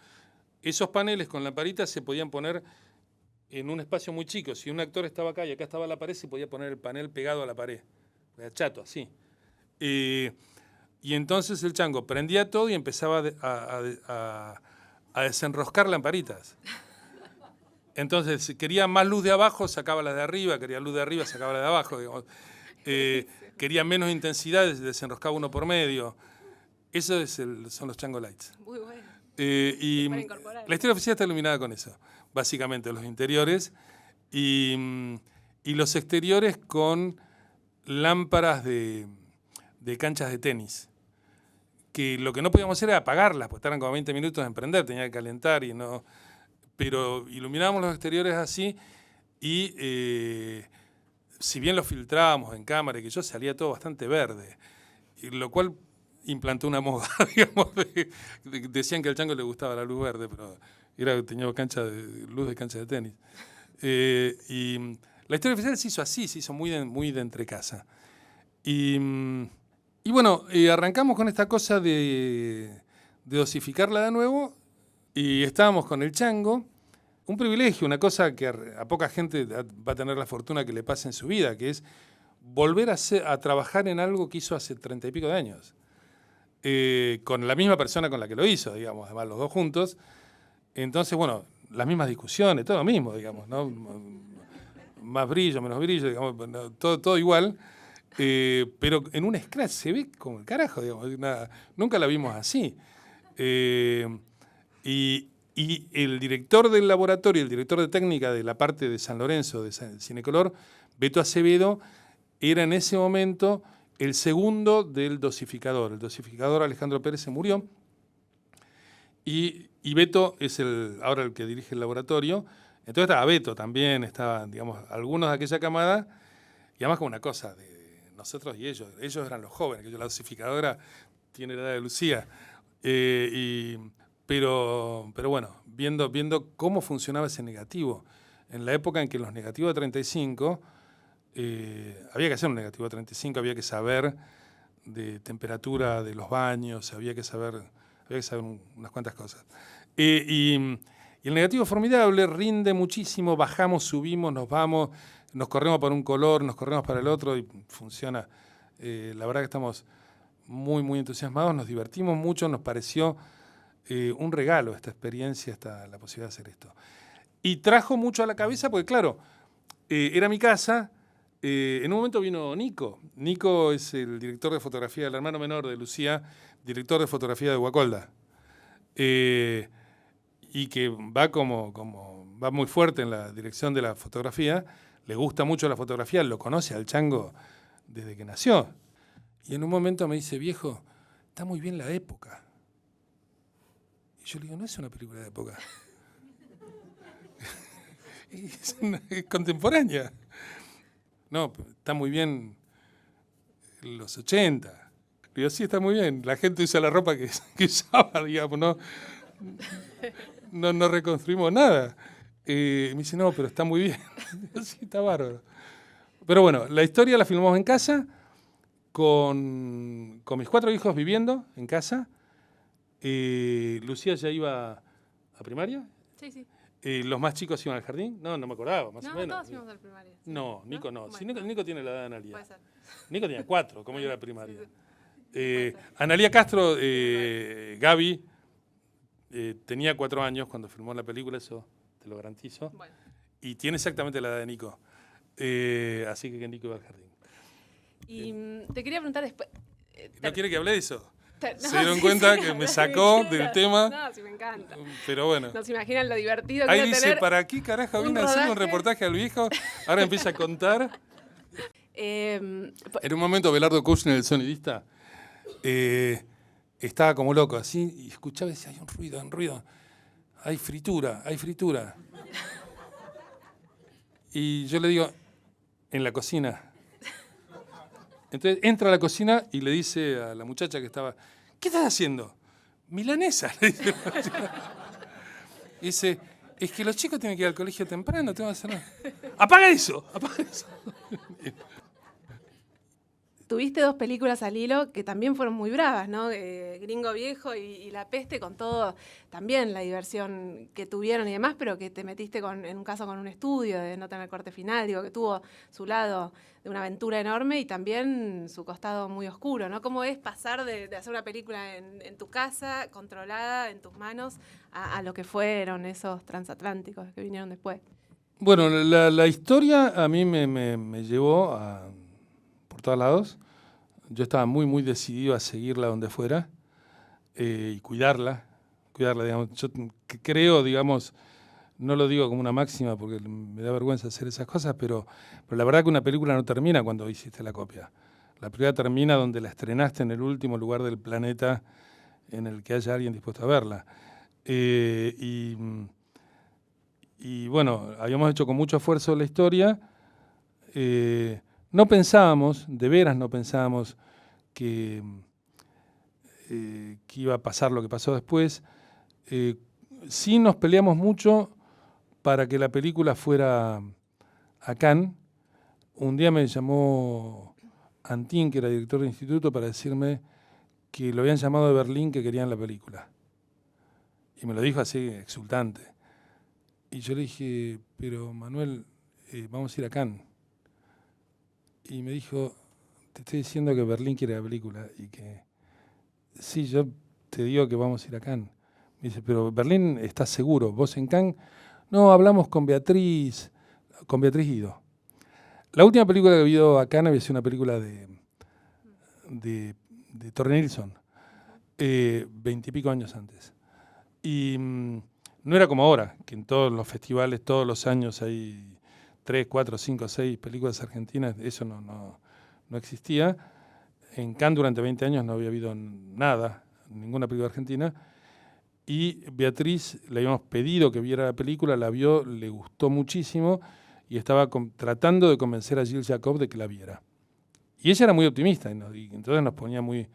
Esos paneles con lamparitas se podían poner en un espacio muy chico. Si un actor estaba acá y acá estaba la pared, se podía poner el panel pegado a la pared. Era chato, así. Y entonces el Chango prendía todo y empezaba a desenroscar lamparitas. Entonces, si quería más luz de abajo, sacaba las de arriba, quería luz de arriba, sacaba las de abajo. Digamos. Quería menos intensidad, desenroscaba uno por medio. Eso son los Chango Lights. Muy bueno. Y la historia oficial está iluminada con eso, básicamente, los interiores y los exteriores con lámparas de canchas de tenis. Que lo que no podíamos hacer era apagarlas, porque tardan como 20 minutos en prender, tenía que calentar y no. Pero iluminábamos los exteriores así y si bien los filtrábamos en cámara y que yo salía todo bastante verde, lo cual implantó una moda, digamos, decían que al Chango le gustaba la luz verde, pero tenía luz de cancha de tenis. Y la historia oficial se hizo así, se hizo muy de entrecasa. Y bueno, arrancamos con esta cosa de dosificarla de nuevo y estábamos con el Chango. Un privilegio, una cosa que a poca gente va a tener la fortuna que le pase en su vida, que es volver a trabajar en algo que hizo hace 30 y pico de años. Con la misma persona con la que lo hizo, digamos, además los dos juntos. Entonces, bueno, las mismas discusiones, todo lo mismo, digamos, ¿no? Más brillo, menos brillo, digamos, todo igual. Pero en un scratch se ve como el carajo, digamos, nunca la vimos así. Y el director del laboratorio, el director de técnica de la parte de San Lorenzo, de Cinecolor, Beto Acevedo, era en ese momento el segundo del dosificador. El dosificador Alejandro Pérez se murió y Beto es ahora el que dirige el laboratorio. Entonces estaba Beto también, estaban, digamos, algunos de aquella camada, y además como una cosa de nosotros y ellos. Ellos eran los jóvenes, que la dosificadora tiene la edad de Lucía. Pero bueno, viendo cómo funcionaba ese negativo. En la época en que los negativos de 35... había que hacer un negativo de 35, había que saber de temperatura de los baños, había que saber unas cuantas cosas. Y el negativo formidable, rinde muchísimo, bajamos, subimos, nos vamos, nos corremos para un color, nos corremos para el otro y funciona. La verdad que estamos muy, muy entusiasmados, nos divertimos mucho, nos pareció un regalo esta experiencia, la posibilidad de hacer esto. Y trajo mucho a la cabeza porque, claro, era mi casa. En un momento vino Nico. Nico es el director de fotografía, el hermano menor de Lucía, director de fotografía de Guacolda. Y que va muy fuerte en la dirección de la fotografía, le gusta mucho la fotografía, lo conoce al Chango desde que nació. Y en un momento me dice, viejo, está muy bien la época. Y yo le digo, no es una película de época. es contemporánea. No, está muy bien los 80. Digo, sí, está muy bien. La gente usa la ropa que usaba, digamos, no reconstruimos nada. Me dice, no, pero está muy bien. Sí, está bárbaro. Pero bueno, la historia la filmamos en casa, con mis 4 hijos viviendo en casa. Lucía ya iba a primaria. Sí, sí. ¿Los más chicos iban al jardín? No, no me acordaba, más o No, menos. todos íbamos al primario. No, Nico no. Bueno, Si Nico tiene la edad de Analia. puede ser. Nico tenía 4, ¿cómo iba a la primaria? Sí. Analia Castro, Gaby, tenía 4 años cuando filmó la película, eso te lo garantizo. Bueno. Y tiene exactamente la edad de Nico. Así que Nico iba al jardín. Y te quería preguntar después. ¿No quiere que hable de eso? No, ¿Se dieron cuenta que me sacó del tema? No, sí, me encanta. Pero bueno. No se imaginan lo divertido que Ahí era dice, tener ¿para qué carajo vine a hacer un reportaje al viejo? Ahora empieza a contar. En un momento Belardo Kushner, el sonidista, estaba como loco así y escuchaba y decía, hay un ruido. Hay fritura. Y yo le digo, en la cocina. Entonces entra a la cocina y le dice a la muchacha que estaba, ¿qué estás haciendo? Milanesa, le dice la muchacha. Dice, es que los chicos tienen que ir al colegio temprano, tengo que hacer nada. ¡Apaga eso! Tuviste 2 películas al hilo que también fueron muy bravas, ¿no? Gringo Viejo y La Peste, con todo también la diversión que tuvieron y demás, pero que te metiste en un caso con un estudio de no tener corte final, digo, que tuvo su lado de una aventura enorme y también su costado muy oscuro, ¿no? ¿Cómo es pasar de hacer una película en tu casa, controlada, en tus manos, a lo que fueron esos transatlánticos que vinieron después? Bueno, la historia a mí me llevó por todos lados. Yo estaba muy decidido a seguirla donde fuera y cuidarla, digamos. Yo creo, digamos, no lo digo como una máxima porque me da vergüenza hacer esas cosas, pero la verdad que una película no termina cuando hiciste la copia. La película termina donde la estrenaste en el último lugar del planeta en el que haya alguien dispuesto a verla. Y bueno, habíamos hecho con mucho esfuerzo la historia. No pensábamos, de veras no pensábamos que iba a pasar lo que pasó después. Sí nos peleamos mucho para que la película fuera a Cannes. Un día me llamó Antín, que era director del instituto, para decirme que lo habían llamado de Berlín, que querían la película. Y me lo dijo así, exultante. Y yo le dije, pero Manuel, vamos a ir a Cannes. Y me dijo, te estoy diciendo que Berlín quiere la película y que sí, yo te digo que vamos a ir a Cannes. Me dice, pero Berlín está seguro, vos en Cannes. No, hablamos con Beatriz Guido. La última película que vio a Cannes había sido una película de Torre Nilsson, 20 y pico años antes. Y no era como ahora, que en todos los festivales, todos los años hay 3, 4, 5, 6 películas argentinas, eso no existía. En Cannes durante 20 años no había habido nada, ninguna película argentina. Y Beatriz le habíamos pedido que viera la película, la vio, le gustó muchísimo y estaba tratando de convencer a Gilles Jacob de que la viera. Y ella era muy optimista y entonces nos ponía muy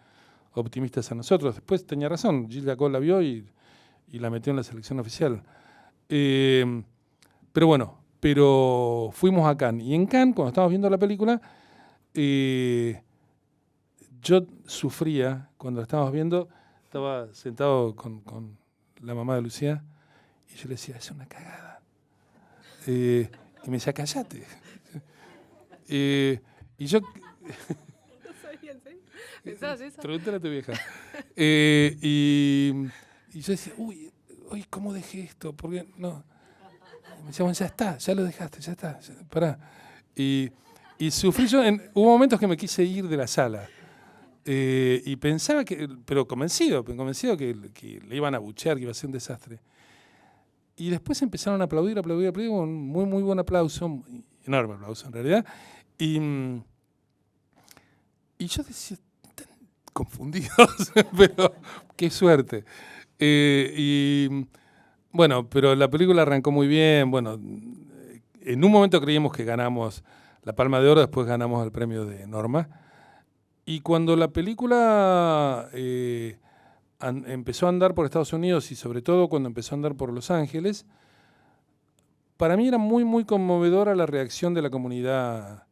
optimistas a nosotros. Después tenía razón, Gilles Jacob la vio y la metió en la selección oficial. Pero bueno, fuimos a Cannes. Y en Cannes, cuando estábamos viendo la película, yo sufría cuando la estábamos viendo. Estaba sentado con la mamá de Lucía y yo le decía, es una cagada. Y me decía, callate. Y yo... No sabía, ¿sí? ¿Pensabas eso? Pregúntale a tu vieja. Y yo decía, uy, ¿cómo dejé esto? Porque no... Me decía, bueno, ya está, ya lo dejaste, ya está, pará. Y sufrí yo, hubo momentos que me quise ir de la sala. Y pensaba pero convencido que le iban a abuchear, que iba a ser un desastre. Y después empezaron a aplaudir, un muy buen aplauso, enorme aplauso en realidad. Y yo decía, están confundidos, pero qué suerte. Bueno, pero la película arrancó muy bien. Bueno, en un momento creíamos que ganamos la Palma de Oro, después ganamos el premio de Norma. Y cuando la película empezó a andar por Estados Unidos y sobre todo cuando empezó a andar por Los Ángeles, para mí era muy conmovedora la reacción de la comunidad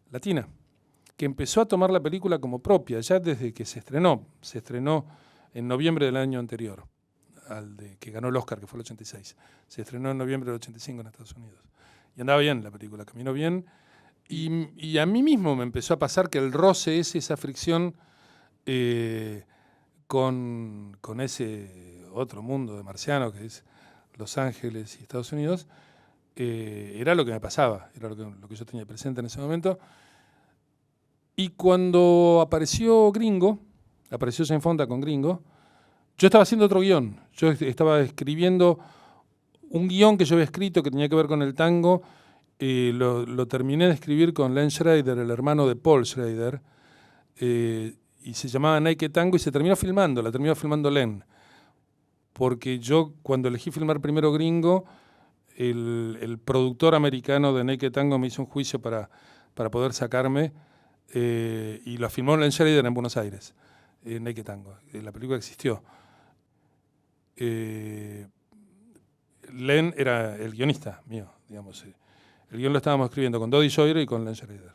latina, que empezó a tomar la película como propia, ya desde que se estrenó en noviembre del año anterior, que ganó el Oscar, que fue el 86. Se estrenó en noviembre del 85 en Estados Unidos. Y andaba bien la película, caminó bien. Y a mí mismo me empezó a pasar que el roce es esa fricción con ese otro mundo de marciano que es Los Ángeles y Estados Unidos, era lo que me pasaba, era lo que yo tenía presente en ese momento. Y cuando apareció Jane Fonda con Gringo, yo estaba haciendo otro guión. Yo estaba escribiendo un guión que yo había escrito que tenía que ver con el tango. Lo terminé de escribir con Len Schrader, el hermano de Paul Schrader, y se llamaba Naked Tango, y la terminó filmando Len. Porque yo, cuando elegí filmar primero Gringo, el productor americano de Naked Tango me hizo un juicio para poder sacarme, y lo filmó Len Schrader en Buenos Aires, Naked Tango. La película existió. Len era el guionista mío, digamos. El guión lo estábamos escribiendo con Dodi Schroeder y con Len Schrader.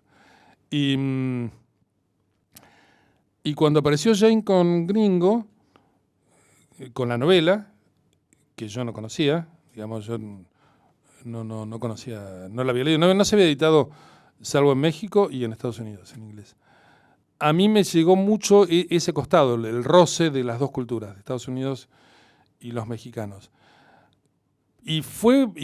Y cuando apareció Jane con Gringo, con la novela, que yo no conocía, digamos, yo no conocía, no la había leído, no se había editado salvo en México y en Estados Unidos, en inglés. A mí me llegó mucho ese costado, el roce de las dos culturas, de Estados Unidos y los mexicanos. Y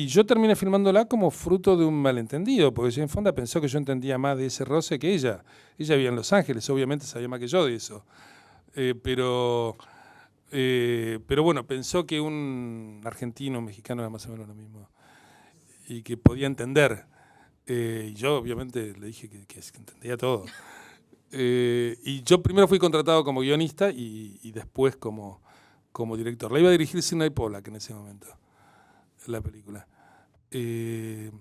yo terminé filmándola como fruto de un malentendido, porque Jane Fonda pensó que yo entendía más de ese roce que ella. Ella vivía en Los Ángeles, obviamente sabía más que yo de eso. Pero bueno, pensó que un argentino, un mexicano era más o menos lo mismo. Y que podía entender. Y yo obviamente le dije que entendía todo. Y yo primero fui contratado como guionista y después como director. La iba a dirigir Sidney Pollack en ese momento, la película. Pero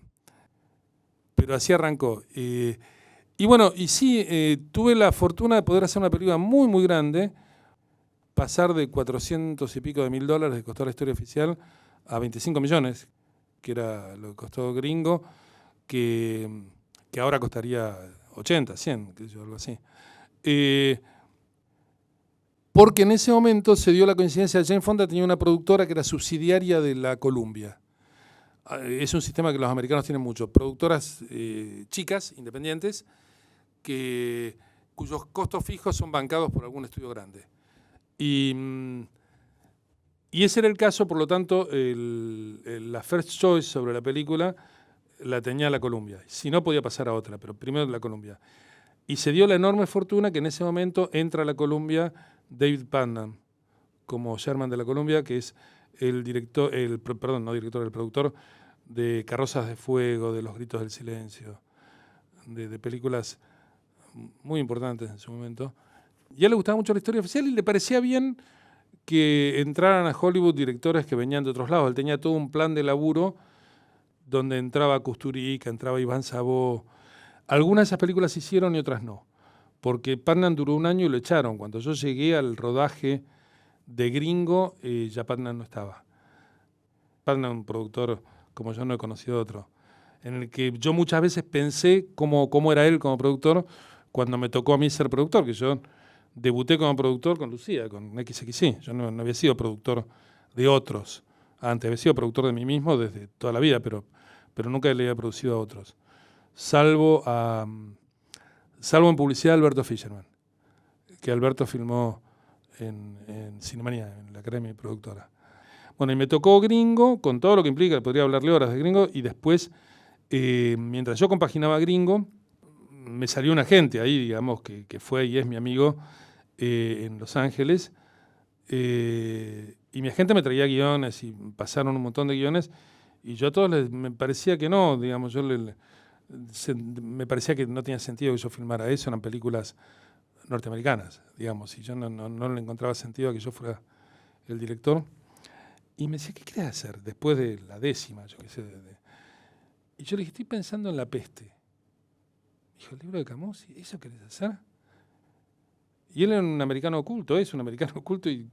así arrancó. Y bueno, y sí, tuve la fortuna de poder hacer una película muy, muy grande, pasar de 400 y pico de mil dólares que costó la historia oficial a 25 millones, que era lo que costó Gringo, que ahora costaría 80, 100, algo así. Porque en ese momento se dio la coincidencia, Jane Fonda tenía una productora que era subsidiaria de la Columbia. Es un sistema que los americanos tienen mucho. Productoras chicas, independientes, cuyos costos fijos son bancados por algún estudio grande. Y ese era el caso, por lo tanto, la first choice sobre la película la tenía la Columbia. Si no, podía pasar a otra, pero primero la Columbia. Y se dio la enorme fortuna que en ese momento entra a la Columbia David Putnam como Sherman de la Columbia, que es el productor de Carrozas de Fuego, de Los Gritos del Silencio, de películas muy importantes en su momento. Y a él le gustaba mucho la historia oficial y le parecía bien que entraran a Hollywood directores que venían de otros lados. Él tenía todo un plan de laburo donde entraba Kusturica, entraba Iván Sabó. Algunas de esas películas se hicieron y otras no, porque Putnam duró un año y lo echaron. Cuando yo llegué al rodaje de Gringo, ya Putnam no estaba. Putnam, un productor como yo no he conocido otro, en el que yo muchas veces pensé cómo era él como productor cuando me tocó a mí ser productor, que yo debuté como productor con Lucía, con XXI. Yo no había sido productor de otros. Antes había sido productor de mí mismo desde toda la vida, pero nunca le había producido a otros. Salvo en publicidad Alberto Fischerman, que Alberto filmó en Cinemanía, en la Academia Productora. Bueno, y me tocó Gringo, con todo lo que implica, podría hablarle horas de Gringo, y después, mientras yo compaginaba Gringo, me salió un agente ahí, digamos, que fue y es mi amigo en Los Ángeles, y mi agente me traía guiones y pasaron un montón de guiones, y yo a todos me parecía que no, digamos, me parecía que no tenía sentido que yo filmara eso, eran películas norteamericanas, digamos, y yo no le encontraba sentido a que yo fuera el director. Y me decía, ¿qué querés hacer después de la 10ª? Yo qué sé. Y yo le dije, estoy pensando en La Peste. Dijo, ¿el libro de Camus? ¿Eso querés hacer? Y él era un americano oculto, es un americano oculto y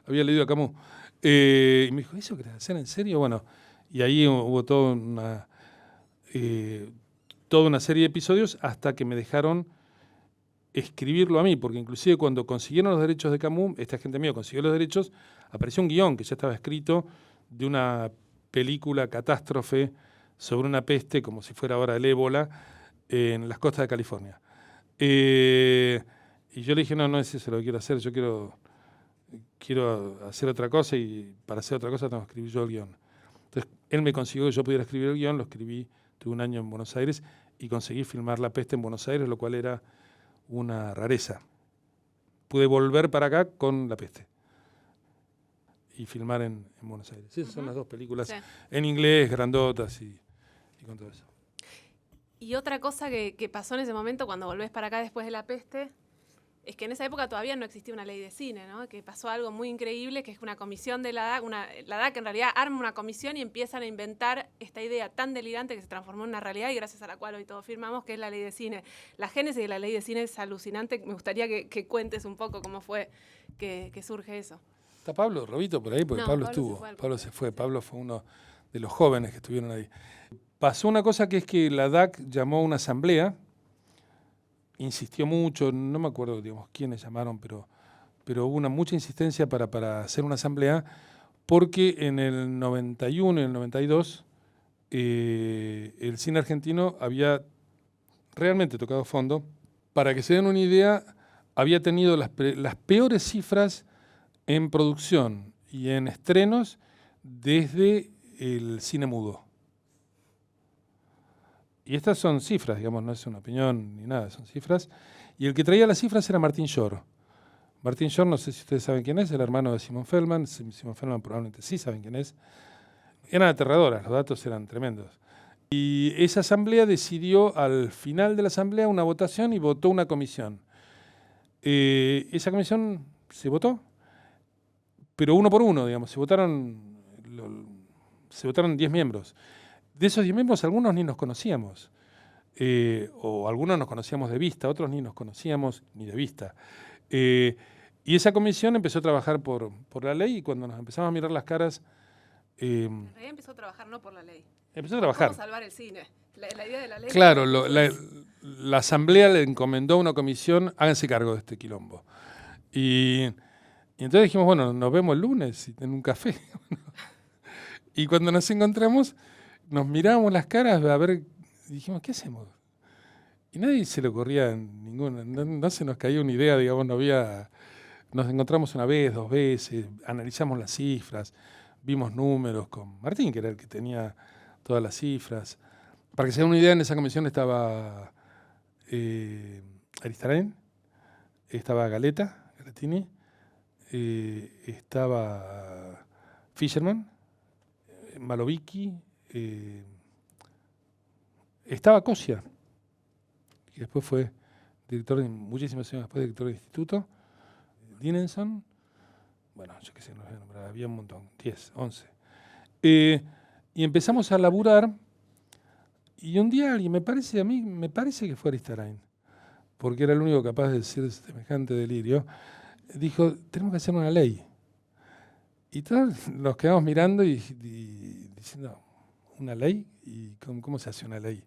había leído a Camus. Y me dijo, ¿eso querés hacer en serio? Bueno, y ahí hubo toda una serie de episodios hasta que me dejaron escribirlo a mí, porque inclusive cuando consiguieron los derechos de Camus, esta gente mía consiguió los derechos, apareció un guión que ya estaba escrito de una película catástrofe sobre una peste, como si fuera ahora el ébola, en las costas de California. Y yo le dije, no es eso lo que quiero hacer, yo quiero hacer otra cosa y para hacer otra cosa tengo que escribir yo el guión. Entonces, él me consiguió que yo pudiera escribir el guión, lo escribí, tuve un año en Buenos Aires y conseguí filmar La Peste en Buenos Aires, lo cual era una rareza. Pude volver para acá con La Peste y filmar en Buenos Aires. Esas son las dos películas en inglés, grandotas y con todo eso. Y otra cosa que pasó en ese momento cuando volvés para acá después de La Peste es que en esa época todavía no existía una ley de cine, ¿no? Que pasó algo muy increíble, que es una comisión de la DAC, la DAC en realidad arma una comisión y empiezan a inventar esta idea tan delirante que se transformó en una realidad y gracias a la cual hoy todos firmamos, que es la ley de cine. La génesis de la ley de cine es alucinante. Me gustaría que cuentes un poco cómo fue que surge eso. ¿Está Pablo Robito por ahí? Porque No, Pablo estuvo. Pablo se fue. Pablo fue uno de los jóvenes que estuvieron ahí. Pasó una cosa que es que la DAC llamó a una asamblea, insistió mucho, no me acuerdo, digamos, quiénes llamaron, pero hubo mucha insistencia para hacer una asamblea, porque en el 91 y el 92 el cine argentino había realmente tocado fondo. Para que se den una idea, había tenido las peores cifras en producción y en estrenos desde el cine mudo. Y estas son cifras, digamos, no es una opinión ni nada, son cifras. Y el que traía las cifras era Martín Shore. Martín Shore, no sé si ustedes saben quién es, el hermano de Simon Feldman. Simon Feldman probablemente sí saben quién es. Eran aterradoras, los datos eran tremendos. Y esa asamblea decidió, al final de la asamblea, una votación y votó una comisión. Esa comisión se votó, pero uno por uno, digamos, se votaron 10 miembros. De esos 10 miembros, algunos ni nos conocíamos, o algunos nos conocíamos de vista, otros ni nos conocíamos ni de vista. Y esa comisión empezó a trabajar por la ley y cuando nos empezamos a mirar las caras... en realidad empezó a trabajar no por la ley. Empezó a trabajar. ¿Cómo salvar el cine? La idea de la ley... Claro, la asamblea le encomendó a una comisión, háganse cargo de este quilombo. Y entonces dijimos, bueno, nos vemos el lunes en un café. Y cuando nos encontramos... Nos mirábamos las caras a ver, y dijimos, ¿qué hacemos? Y nadie se le ocurría ninguna, no se nos caía una idea, digamos, nos encontramos una vez, 2 veces, analizamos las cifras, vimos números con Martín, que era el que tenía todas las cifras. Para que se den una idea, en esa comisión estaba Aristarain, estaba Galetini, estaba Fisherman, Malovicki, estaba Cosia, que después fue director, muchísimos años después, director del instituto, Dinenson, bueno, yo qué sé, no voy a nombrar, había un montón, 10, 11. Y empezamos a laburar, y un día alguien, me parece que fue Aristarain, porque era el único capaz de decir semejante delirio, dijo, tenemos que hacer una ley. Y todos nos quedamos mirando y diciendo, ¿una ley? ¿Y cómo se hace una ley?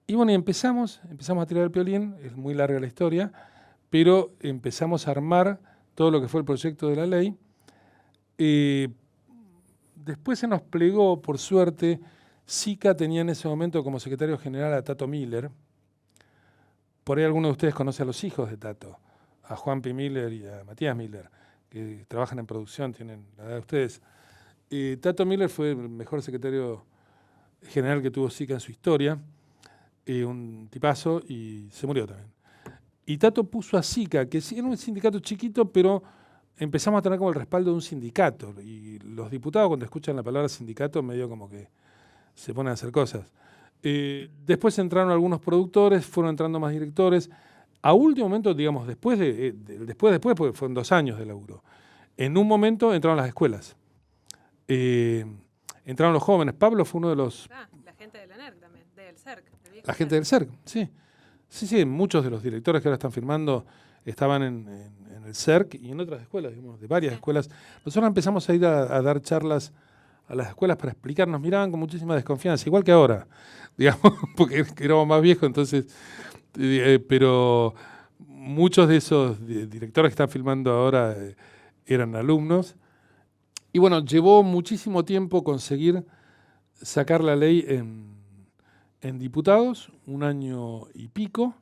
Y bueno, y empezamos a tirar el piolín, es muy larga la historia, pero empezamos a armar todo lo que fue el proyecto de la ley. Después se nos plegó, por suerte, SICA tenía en ese momento como secretario general a Tato Miller. Por ahí algunos de ustedes conocen a los hijos de Tato, a Juan P. Miller y a Matías Miller, que trabajan en producción, tienen la edad de ustedes. Tato Miller fue el mejor secretario general que tuvo SICA en su historia, un tipazo, y se murió también. Y Tato puso a SICA, que era un sindicato chiquito, pero empezamos a tener como el respaldo de un sindicato. Y los diputados, cuando escuchan la palabra sindicato, medio como que se ponen a hacer cosas. Después entraron algunos productores, fueron entrando más directores. A último momento, digamos, después, porque fueron 2 años de laburo, en un momento entraron las escuelas. Entraron los jóvenes. Pablo fue uno de los... la gente de la NERC también, del CERC. La gente del CERC, sí. Sí, muchos de los directores que ahora están firmando estaban en el CERC y en otras escuelas, digamos, de varias escuelas. Nosotros empezamos a ir a dar charlas a las escuelas para explicar, nos miraban con muchísima desconfianza, igual que ahora, digamos, porque éramos más viejos, entonces, pero muchos de esos directores que están filmando ahora eran alumnos. Y bueno, llevó muchísimo tiempo conseguir sacar la ley en diputados, 1 año y pico.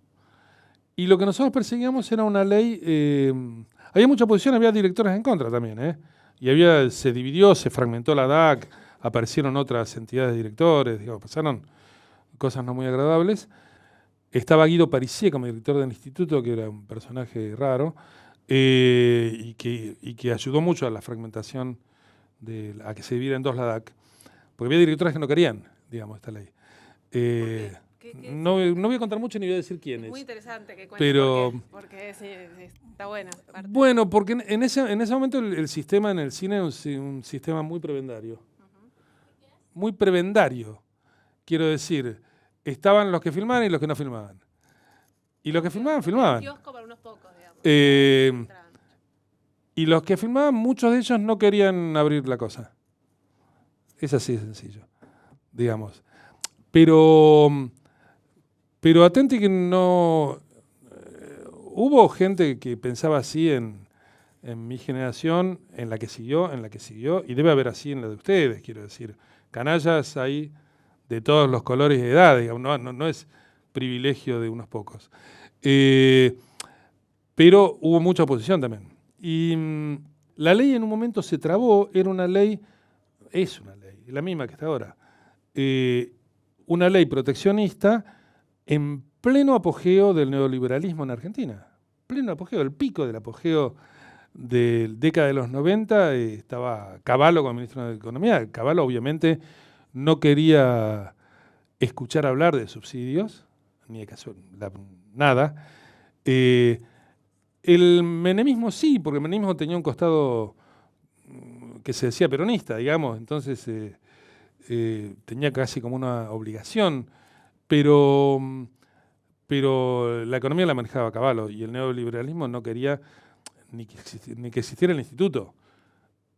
Y lo que nosotros perseguíamos era una ley, había mucha oposición, había directores en contra también, y se dividió, se fragmentó la DAC, aparecieron otras entidades de directores, digamos, pasaron cosas no muy agradables. Estaba Guido Parisier como director del instituto, que era un personaje raro, y que ayudó mucho a la fragmentación, a que se dividiera en 2 la DAC, porque había directores que no querían, digamos, esta ley. No voy a contar mucho ni voy a decir quién es. Muy interesante que cuentes pero, porque está buena. Bueno, porque en ese momento el sistema en el cine es un sistema muy prebendario. Muy prebendario. Quiero decir, estaban los que filmaban y los que no filmaban. Y los que filmaban, filmaban. Kiosco para unos pocos, digamos. Y los que filmaban, muchos de ellos no querían abrir la cosa. Es así de sencillo, digamos. Pero atente que no... hubo gente que pensaba así en mi generación, en la que siguió, y debe haber así en la de ustedes, quiero decir. Canallas hay de todos los colores y edades, digamos, no es privilegio de unos pocos. Pero hubo mucha oposición también. Y la ley en un momento se trabó, es una ley, la misma que está ahora. Una ley proteccionista en pleno apogeo del neoliberalismo en Argentina. Pleno apogeo, el pico del apogeo de la década de los 90, estaba Cavallo como ministro de Economía. Cavallo obviamente no quería escuchar hablar de subsidios, ni de nada. El menemismo sí, porque el menemismo tenía un costado que se decía peronista, digamos, entonces tenía casi como una obligación, pero la economía la manejaba Cavallo y el neoliberalismo no quería ni que existiera el instituto.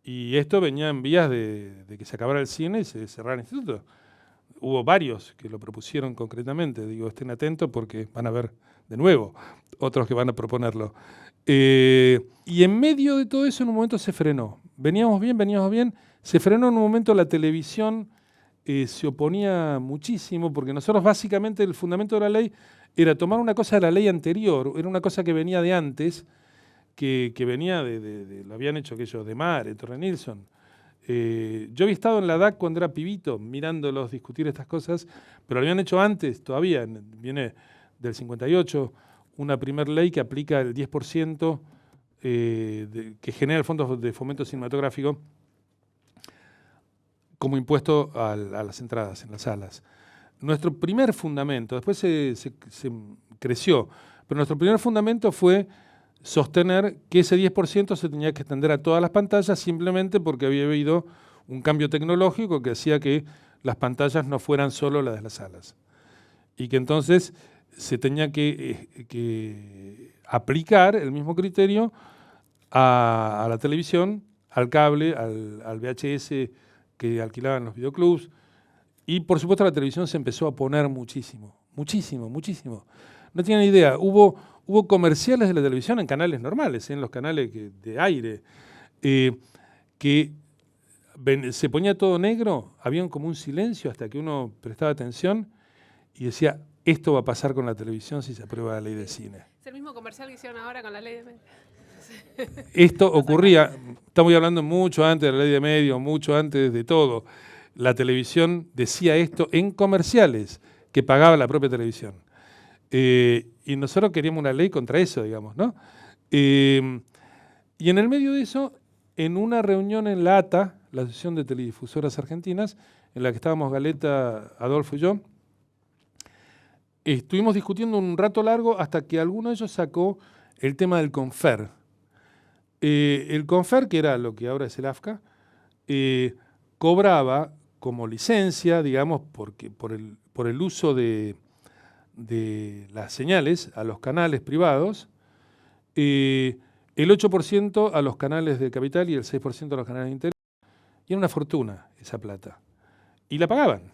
Y esto venía en vías de que se acabara el cine y se cerrara el instituto. Hubo varios que lo propusieron concretamente, digo, estén atentos porque van a ver de nuevo otros que van a proponerlo. Y en medio de todo eso en un momento se frenó. Veníamos bien, se frenó en un momento la televisión, se oponía muchísimo, porque nosotros básicamente el fundamento de la ley era tomar una cosa de la ley anterior, era una cosa que venía de antes, que venía lo habían hecho aquellos de Mare, Torre Nilsson. Yo había estado en la DAC cuando era pibito, mirándolos discutir estas cosas, pero lo habían hecho antes todavía, viene del 58, una primer ley que aplica el 10% que genera el Fondo de Fomento Cinematográfico como impuesto a las entradas en las salas. Nuestro primer fundamento, después se creció, pero nuestro primer fundamento fue sostener que ese 10% se tenía que extender a todas las pantallas simplemente porque había habido un cambio tecnológico que hacía que las pantallas no fueran solo las de las salas. Y que entonces se tenía que aplicar el mismo criterio a la televisión, al cable, al VHS que alquilaban los videoclubs. Y por supuesto la televisión se empezó a poner muchísimo. No tienen idea, hubo comerciales de la televisión en canales normales, en los canales de aire, que se ponía todo negro, había como un silencio hasta que uno prestaba atención y decía, esto va a pasar con la televisión si se aprueba la ley de cine. Es el mismo comercial que hicieron ahora con la ley de medios. Esto ocurría, estamos hablando mucho antes de la ley de medios, mucho antes de todo. La televisión decía esto en comerciales que pagaba la propia televisión. Y nosotros queríamos una ley contra eso, digamos, ¿no? Y en el medio de eso, en una reunión en la ATA, la Asociación de Teledifusoras Argentinas, en la que estábamos Galeta, Adolfo y yo, estuvimos discutiendo un rato largo hasta que alguno de ellos sacó el tema del CONFER. El CONFER, que era lo que ahora es el AFCA, cobraba como licencia, digamos, por el uso de las señales a los canales privados, el 8% a los canales de capital y el 6% a los canales de interés. Y era una fortuna esa plata. Y la pagaban,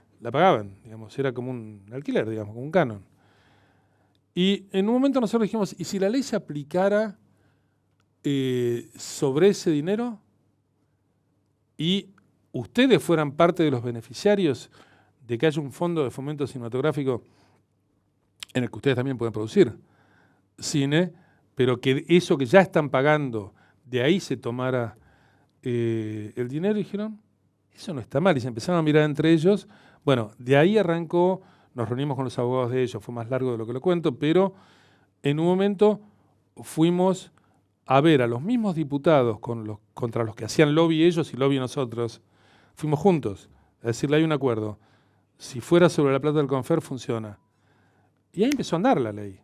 digamos, era como un alquiler, digamos, como un canon. Y en un momento nosotros dijimos, ¿y si la ley se aplicara sobre ese dinero y ustedes fueran parte de los beneficiarios de que haya un fondo de fomento cinematográfico en el que ustedes también pueden producir cine, pero que eso que ya están pagando, de ahí se tomara el dinero, y dijeron, eso no está mal, y se empezaron a mirar entre ellos. Bueno, de ahí arrancó, nos reunimos con los abogados de ellos, fue más largo de lo que lo cuento, pero en un momento fuimos a ver a los mismos diputados contra los que hacían lobby ellos y lobby nosotros, fuimos juntos, a decirle, hay un acuerdo, si fuera sobre la plata del Confer, funciona. Y ahí empezó a andar la ley.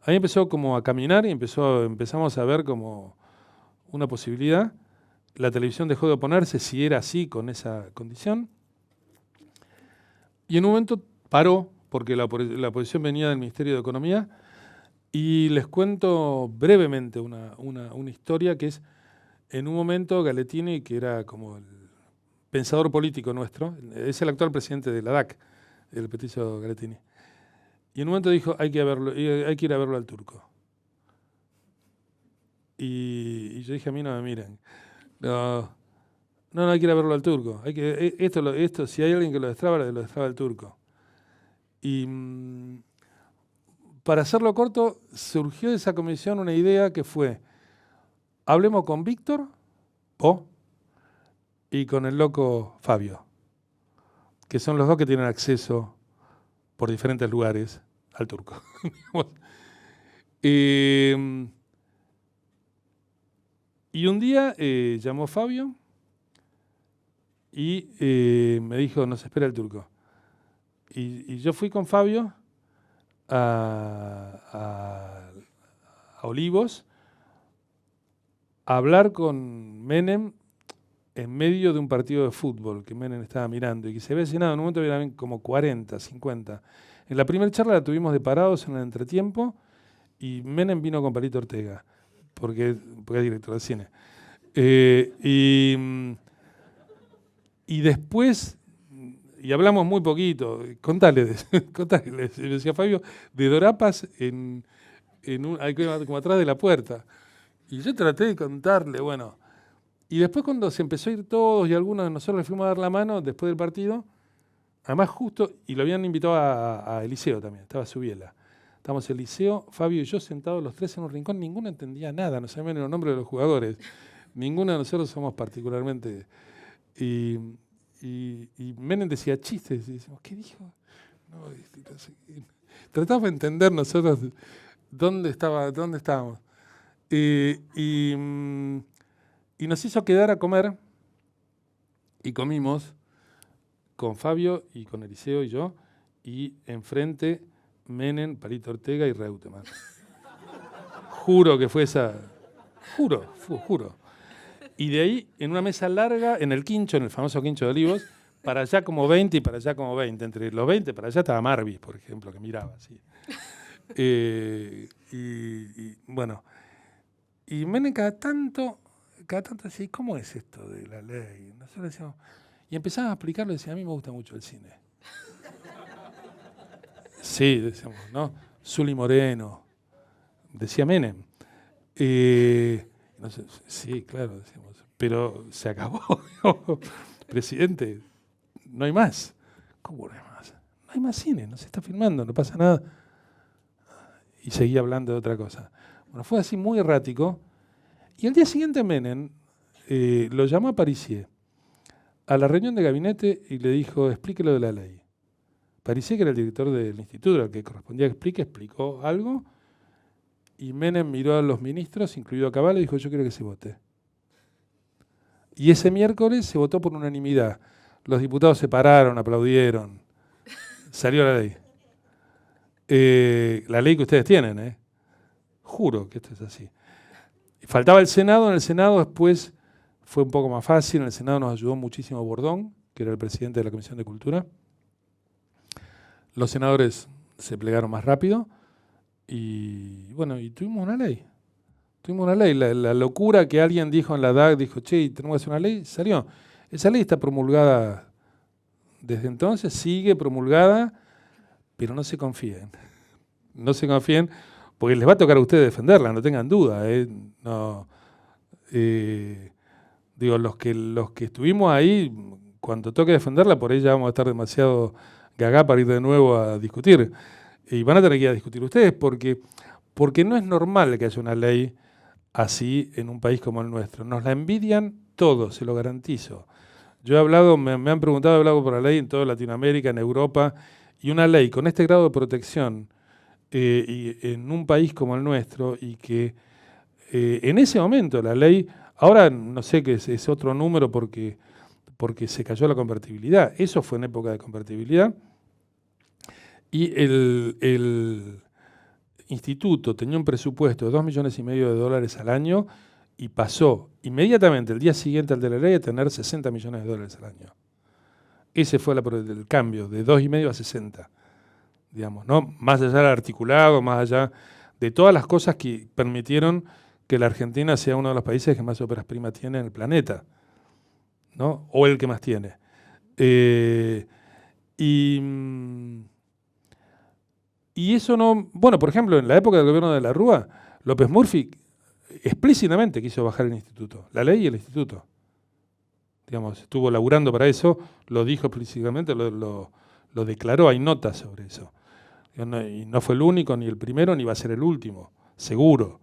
Ahí empezó como a caminar y empezamos a ver como una posibilidad. La televisión dejó de oponerse si era así, con esa condición. Y en un momento paró, porque la oposición venía del Ministerio de Economía. Y les cuento brevemente una historia que es, en un momento Galetini, que era como el pensador político nuestro, es el actual presidente de la DAC, el petiso Galetini. Y en un momento dijo, hay que ir a verlo al Turco. Y yo dije, a mí no me miren. No, hay que ir a verlo al Turco. Esto, si hay alguien que lo destraba el Turco. Y para hacerlo corto, surgió de esa comisión una idea que fue, hablemos con Víctor y con el loco Fabio, que son los dos que tienen acceso por diferentes lugares al Turco. Y un día llamó Fabio y me dijo, nos espera el Turco. Y yo fui con Fabio a Olivos a hablar con Menem en medio de un partido de fútbol que Menem estaba mirando y que se había llenado, en un momento había como 40, 50. En la primera charla la tuvimos de parados en el entretiempo y Menem vino con Palito Ortega, porque es director de cine. Y después, y hablamos muy poquito, contale, le decía Fabio, de Dorapas como atrás de la puerta. Y yo traté de contarle, bueno. Y después cuando se empezó a ir todos y algunos de nosotros le fuimos a dar la mano después del partido, además justo, y lo habían invitado a Eliseo también, estaba Subiela. Estábamos Eliseo, Fabio y yo sentados los tres en un rincón, ninguno entendía nada, no sabían los nombres de los jugadores. Ninguno de nosotros somos particularmente... Y Menem decía chistes, y decíamos, ¿qué dijo? No sé. Tratamos de entender nosotros dónde estábamos. Y nos hizo quedar a comer, y comimos con Fabio y con Eliseo y yo, y enfrente Menem, Palito Ortega y Reutemann. Juro que fue esa... Juro. Y de ahí, en una mesa larga, en el quincho, en el famoso quincho de Olivos, para allá como 20 y para allá como 20. Entre los 20, para allá estaba Marvis, por ejemplo, que miraba así. Bueno, y Menem cada tanto decía, ¿cómo es esto de la ley? Nosotros decíamos, y empezaba a explicarlo y decía, a mí me gusta mucho el cine. Sí, decíamos, ¿no? Zuli Moreno, decía Menem. No sé, sí, claro, decíamos, pero se acabó. Presidente, no hay más. ¿Cómo no hay más? No hay más cine, no se está filmando, no pasa nada. Y seguía hablando de otra cosa. Bueno, fue así muy errático. Y al día siguiente Menem lo llamó a Parisier a la reunión de gabinete y le dijo, explique lo de la ley. Parisier, que era el director del instituto, al que correspondía que explicó algo. Y Menem miró a los ministros, incluido a Cavallo, y dijo, yo quiero que se vote. Y ese miércoles se votó por unanimidad. Los diputados se pararon, aplaudieron. Salió la ley. La ley que ustedes tienen, Juro que esto es así. Faltaba el Senado. En el Senado después fue un poco más fácil. En el Senado nos ayudó muchísimo Bordón, que era el presidente de la Comisión de Cultura. Los senadores se plegaron más rápido. Y bueno, y tuvimos una ley. La locura que alguien dijo en la DAC, dijo, che, tenemos que hacer una ley, salió. Esa ley está promulgada desde entonces, sigue promulgada, pero no se confíen. No se confíen, porque les va a tocar a ustedes defenderla, no tengan duda. No, Digo, los que estuvimos ahí, cuando toque defenderla, por ahí ya vamos a estar demasiado gagá para ir de nuevo a discutir. Y van a tener que ir a discutir ustedes, porque no es normal que haya una ley así en un país como el nuestro. Nos la envidian todos, se lo garantizo. Yo he hablado, me han preguntado, he hablado por la ley en toda Latinoamérica, en Europa, y una ley con este grado de protección y en un país como el nuestro, y que en ese momento la ley, ahora no sé qué es otro número porque se cayó la convertibilidad, eso fue en época de convertibilidad, y el instituto tenía un presupuesto de $2,5 millones al año y pasó inmediatamente, el día siguiente al de la ley, a tener $60 millones al año. Ese fue el cambio, de 2,5 a 60, digamos, ¿no? Más allá del articulado, más allá de todas las cosas que permitieron que la Argentina sea uno de los países que más óperas primas tiene en el planeta, ¿no? O el que más tiene. Y eso no... Bueno, por ejemplo, en la época del gobierno de la Rúa, López Murphy explícitamente quiso bajar el instituto, la ley y el instituto. Digamos, estuvo laburando para eso, lo dijo explícitamente, lo declaró, hay notas sobre eso. Y no fue el único, ni el primero, ni va a ser el último, seguro.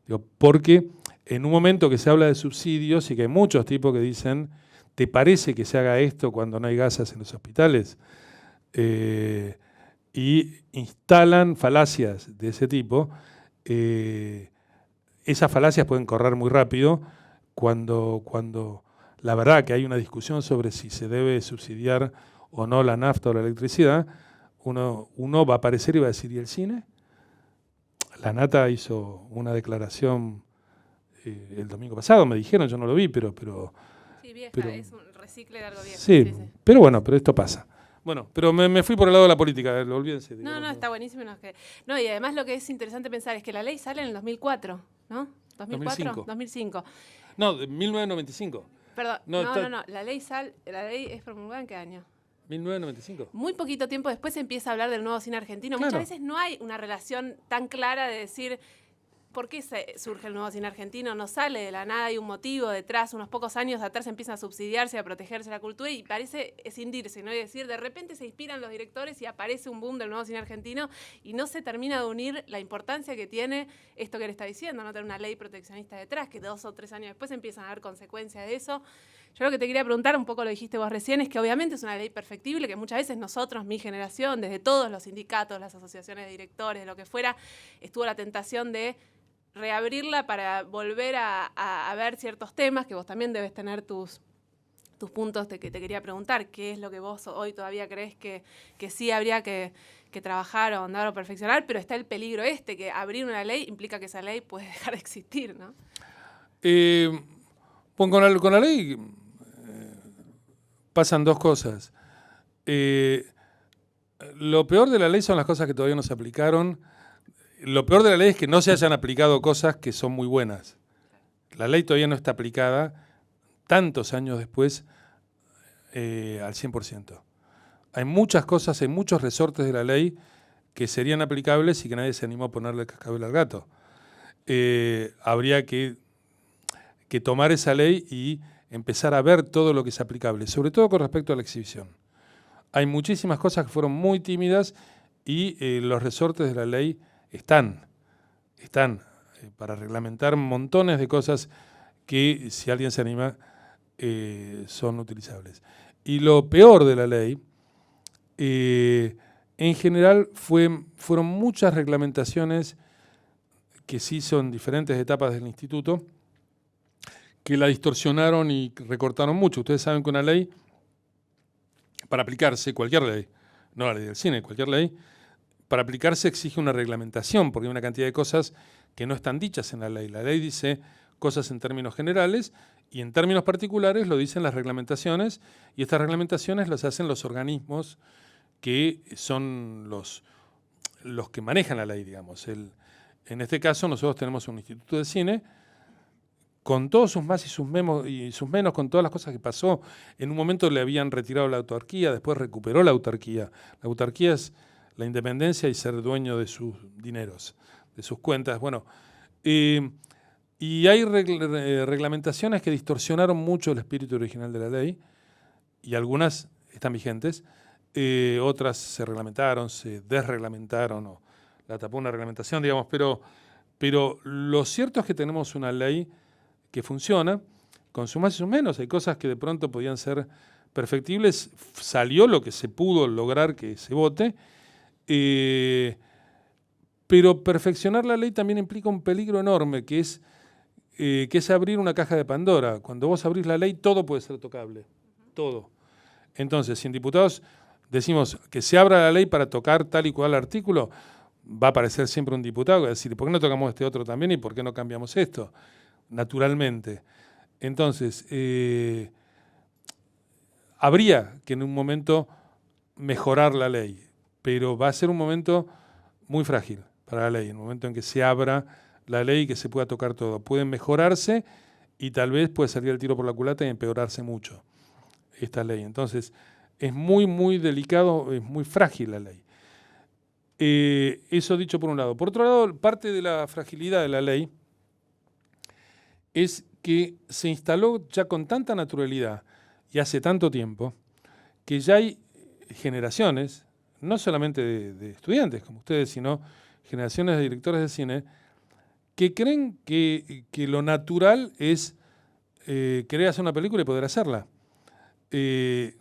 Digo, porque en un momento que se habla de subsidios y que hay muchos tipos que dicen, ¿te parece que se haga esto cuando no hay gasas en los hospitales? Y instalan falacias de ese tipo. Esas falacias pueden correr muy rápido cuando la verdad que hay una discusión sobre si se debe subsidiar o no la nafta o la electricidad. Uno va a aparecer y va a decir, ¿y el cine? La Nata hizo una declaración el domingo pasado, me dijeron, yo no lo vi, pero sí, vieja, pero, es un recicle de algo viejo. Sí, sí. Pero bueno, pero esto pasa. Bueno, pero me fui por el lado de la política, olvídense. No, está buenísimo. No, y además lo que es interesante pensar es que la ley sale en el 2004, ¿no? ¿2004? 2005. No, de 1995. Perdón, no. La ley es promulgada ¿en qué año? 1995. Muy poquito tiempo después se empieza a hablar del nuevo cine argentino. Claro. Muchas veces no hay una relación tan clara de decir por qué surge el nuevo cine argentino. No sale de la nada, hay un motivo detrás. Unos pocos años atrás empieza a subsidiarse, a protegerse la cultura y parece escindirse, ¿no? Y decir, de repente se inspiran los directores y aparece un boom del nuevo cine argentino y no se termina de unir la importancia que tiene esto que él está diciendo, no tener una ley proteccionista detrás, que 2 o 3 años después empiezan a dar consecuencias de eso. Yo lo que te quería preguntar, un poco lo dijiste vos recién, es que obviamente es una ley perfectible, que muchas veces nosotros, mi generación, desde todos los sindicatos, las asociaciones de directores, lo que fuera, estuvo la tentación de reabrirla para volver a ver ciertos temas, que vos también debes tener tus puntos que te quería preguntar. ¿Qué es lo que vos hoy todavía crees que sí habría que trabajar o ahondar o perfeccionar? Pero está el peligro que abrir una ley implica que esa ley puede dejar de existir, ¿no? Pues con la ley pasan dos cosas. Lo peor de la ley son las cosas que todavía no se aplicaron. Lo peor de la ley es que no se hayan aplicado cosas que son muy buenas. La ley todavía no está aplicada tantos años después al 100%. Hay muchas cosas, hay muchos resortes de la ley que serían aplicables y que nadie se animó a ponerle el cascabel al gato. Habría que tomar esa ley y empezar a ver todo lo que es aplicable, sobre todo con respecto a la exhibición. Hay muchísimas cosas que fueron muy tímidas y los resortes de la ley están para reglamentar montones de cosas que, si alguien se anima, son utilizables. Y lo peor de la ley, en general, fueron muchas reglamentaciones que se hizo en diferentes etapas del instituto, que la distorsionaron y recortaron mucho. Ustedes saben que una ley, para aplicarse, cualquier ley, no la ley del cine, cualquier ley, para aplicarse exige una reglamentación, porque hay una cantidad de cosas que no están dichas en la ley. La ley dice cosas en términos generales y en términos particulares lo dicen las reglamentaciones, y estas reglamentaciones las hacen los organismos que son los que manejan la ley, digamos. En este caso nosotros tenemos un instituto de cine con todos sus más y sus menos, con todas las cosas que pasó. En un momento le habían retirado la autarquía, después recuperó la autarquía. La autarquía es la independencia y ser dueño de sus dineros, de sus cuentas. Bueno, y Y hay reglamentaciones que distorsionaron mucho el espíritu original de la ley, y algunas están vigentes, otras se reglamentaron, se desreglamentaron, o la tapó una reglamentación, digamos, pero lo cierto es que tenemos una ley que funciona, con sus más y sus menos. Hay cosas que de pronto podían ser perfectibles, salió lo que se pudo lograr que se vote, pero perfeccionar la ley también implica un peligro enorme, que es abrir una caja de Pandora. Cuando vos abrís la ley, todo puede ser tocable, todo. Entonces, si en diputados decimos que se abra la ley para tocar tal y cual artículo, va a aparecer siempre un diputado que va a decir, ¿por qué no tocamos este otro también y por qué no cambiamos esto? Naturalmente. Entonces, habría que en un momento mejorar la ley, pero va a ser un momento muy frágil para la ley, en el momento en que se abra la ley y que se pueda tocar todo. Pueden mejorarse y tal vez puede salir el tiro por la culata y empeorarse mucho esta ley. Entonces, es muy, muy delicado, es muy frágil la ley. Eso dicho por un lado. Por otro lado, parte de la fragilidad de la ley es que se instaló ya con tanta naturalidad y hace tanto tiempo que ya hay generaciones, no solamente de estudiantes como ustedes, sino generaciones de directores de cine, que creen que lo natural es querer hacer una película y poder hacerla. Es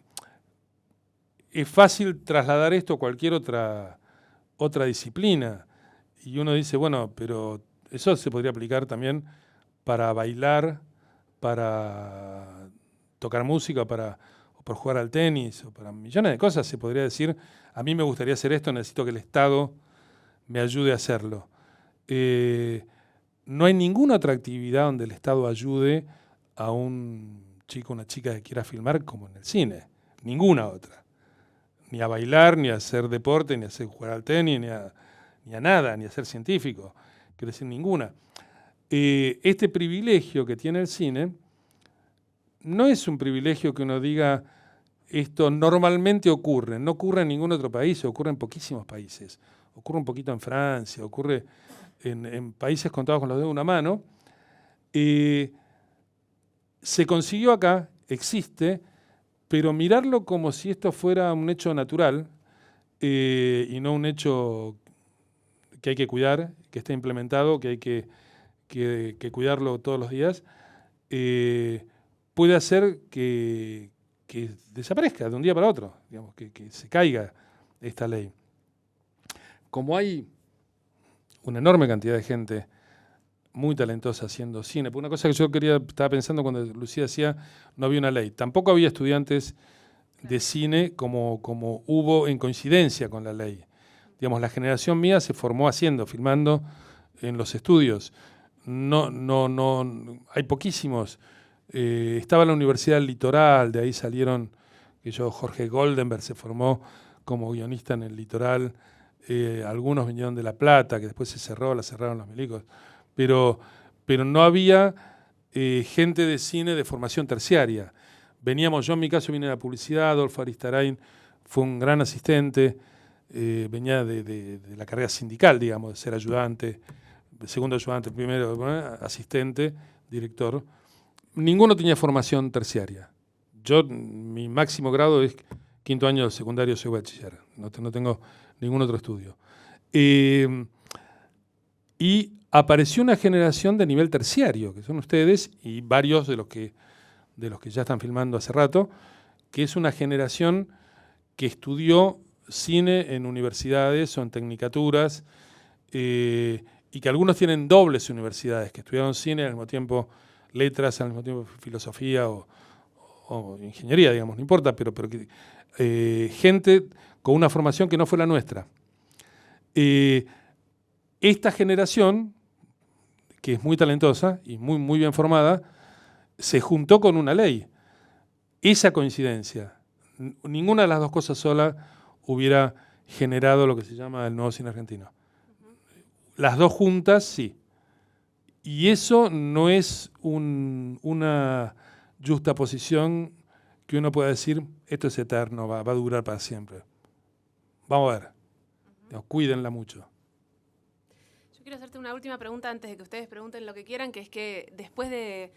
fácil trasladar esto a cualquier otra disciplina. Y uno dice, bueno, pero eso se podría aplicar también para bailar, para tocar música, para jugar al tenis, o para millones de cosas. Se podría decir, a mí me gustaría hacer esto, necesito que el Estado me ayude a hacerlo. No hay ninguna otra actividad donde el Estado ayude a un chico o una chica que quiera filmar como en el cine. Ninguna otra. Ni a bailar, ni a hacer deporte, ni a hacer jugar al tenis, ni a nada, ni a ser científico. Quiero decir, ninguna. Este privilegio que tiene el cine no es un privilegio que uno diga esto normalmente ocurre. No ocurre en ningún otro país, ocurre en poquísimos países. Ocurre un poquito en Francia, ocurre en países contados con los dedos de una mano. Se consiguió acá, existe, pero mirarlo como si esto fuera un hecho natural y no un hecho que hay que cuidar, que está implementado, que hay que cuidarlo todos los días, puede hacer que desaparezca de un día para otro, digamos, que se caiga esta ley. Como hay una enorme cantidad de gente muy talentosa haciendo cine, por una cosa que yo estaba pensando cuando Lucía decía, no había una ley. Tampoco había estudiantes de cine como hubo en coincidencia con la ley. Digamos, la generación mía se formó filmando en los estudios. No, hay poquísimos. Estaba la Universidad del Litoral, de ahí salieron, Jorge Goldenberg se formó como guionista en el Litoral, algunos vinieron de La Plata, que después la cerraron los milicos, pero no había gente de cine de formación terciaria. Yo en mi caso vine de la publicidad, Adolfo Aristarain fue un gran asistente, venía de la carrera sindical, digamos, de ser ayudante, segundo ayudante, primero asistente, director. Ninguno tenía formación terciaria. Mi máximo grado es quinto año de secundario, soy bachiller. No tengo ningún otro estudio. Y apareció una generación de nivel terciario, que son ustedes y varios de los que ya están filmando hace rato, que es una generación que estudió cine en universidades o en tecnicaturas, y que algunos tienen dobles universidades, que estudiaron cine al mismo tiempo letras, al mismo tiempo filosofía o ingeniería, digamos, no importa, pero gente con una formación que no fue la nuestra. Esta generación, que es muy talentosa y muy, muy bien formada, se juntó con una ley. Esa coincidencia, ninguna de las dos cosas sola hubiera generado lo que se llama el nuevo cine argentino. Las dos juntas, sí. Y eso no es una justaposición que uno pueda decir, esto es eterno, va a durar para siempre. Vamos a ver. Cuídenla mucho. quiero hacerte una última pregunta antes de que ustedes pregunten lo que quieran, que es que después de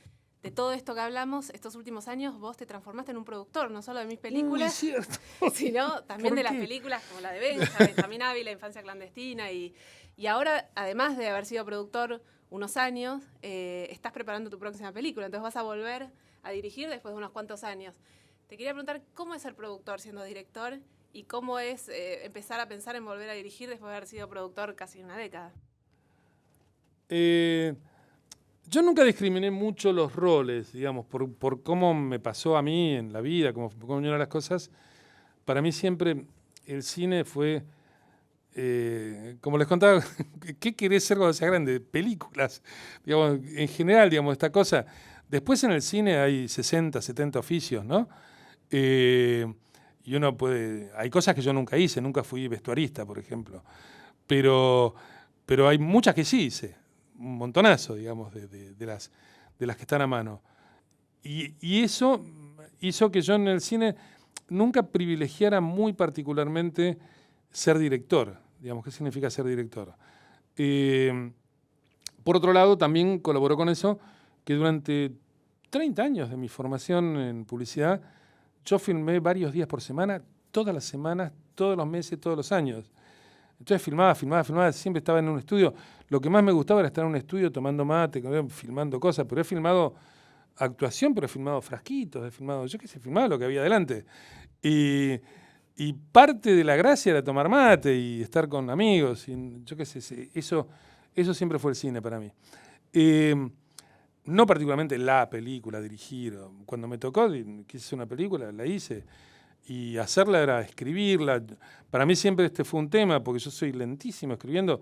todo esto que hablamos, estos últimos años, vos te transformaste en un productor, no solo de mis películas, sino también de las películas como la de Benja, Benjamín Ávila, Infancia Clandestina, y ahora, además de haber sido productor unos años, estás preparando tu próxima película, entonces vas a volver a dirigir después de unos cuantos años. Te quería preguntar, ¿cómo es ser productor siendo director? ¿Y cómo es empezar a pensar en volver a dirigir después de haber sido productor casi una década? Yo nunca discriminé mucho los roles, digamos, por cómo me pasó a mí en la vida, cómo vinieron las cosas. Para mí siempre el cine fue, como les contaba, ¿qué querés ser cuando seas grande? Películas, digamos, en general, digamos, esta cosa. Después en el cine hay 60, 70 oficios, ¿no? Y uno puede... Hay cosas que yo nunca hice, nunca fui vestuarista, por ejemplo. Pero hay muchas que sí hice, un montonazo, digamos, de las que están a mano. Y eso hizo que yo en el cine nunca privilegiara muy particularmente ser director. Digamos, ¿qué significa ser director? Por otro lado, también colaboró con eso que durante 30 años de mi formación en publicidad, yo filmé varios días por semana, todas las semanas, todos los meses, todos los años. Entonces filmaba, siempre estaba en un estudio. Lo que más me gustaba era estar en un estudio tomando mate, filmando cosas, pero he filmado actuación, pero he filmado frasquitos, he filmado lo que había adelante. Y parte de la gracia era tomar mate y estar con amigos. Y eso siempre fue el cine para mí. No particularmente la película, dirigir. Cuando me tocó, quise hacer una película, la hice. Y hacerla era escribirla. Para mí siempre este fue un tema, porque yo soy lentísimo escribiendo.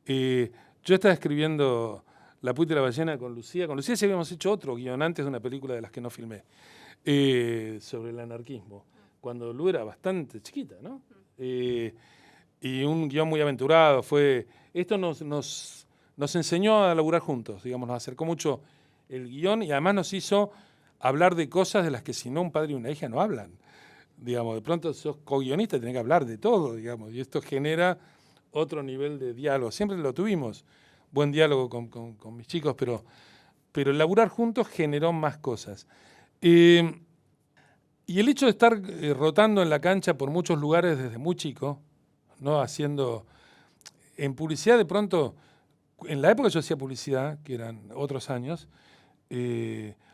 Yo estaba escribiendo La puta y la ballena con Lucía. Con Lucía sí habíamos hecho otro guión antes de una película de las que no filmé, sobre el anarquismo, cuando Lu era bastante chiquita, ¿no? Y un guión muy aventurado. Esto nos enseñó a laburar juntos, digamos, nos acercó mucho el guión y además nos hizo hablar de cosas de las que si no un padre y una hija no hablan. Digamos, de pronto sos co-guionista, tenés que hablar de todo, digamos, y esto genera otro nivel de diálogo. Siempre lo tuvimos, buen diálogo con mis chicos, pero el laburar juntos generó más cosas. Y el hecho de estar rotando en la cancha por muchos lugares desde muy chico, ¿no? Haciendo en publicidad de pronto, en la época yo hacía publicidad, que eran otros años,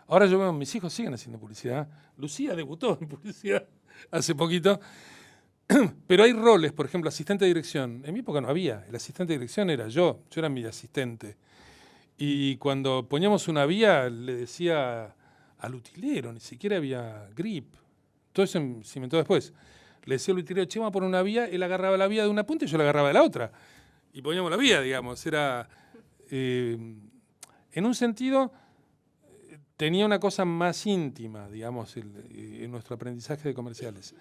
ahora yo veo mis hijos siguen haciendo publicidad. Lucía debutó en publicidad hace poquito. Pero hay roles, por ejemplo, asistente de dirección. En mi época no había. El asistente de dirección era yo era mi asistente. Y cuando poníamos una vía, le decía al utilero, ni siquiera había grip. Todo eso se inventó después. Le decía al utilero, che, vamos a poner una vía, él agarraba la vía de una punta y yo la agarraba de la otra. Y poníamos la vía, digamos. Era, en un sentido, tenía una cosa más íntima, digamos, en nuestro aprendizaje de comerciales.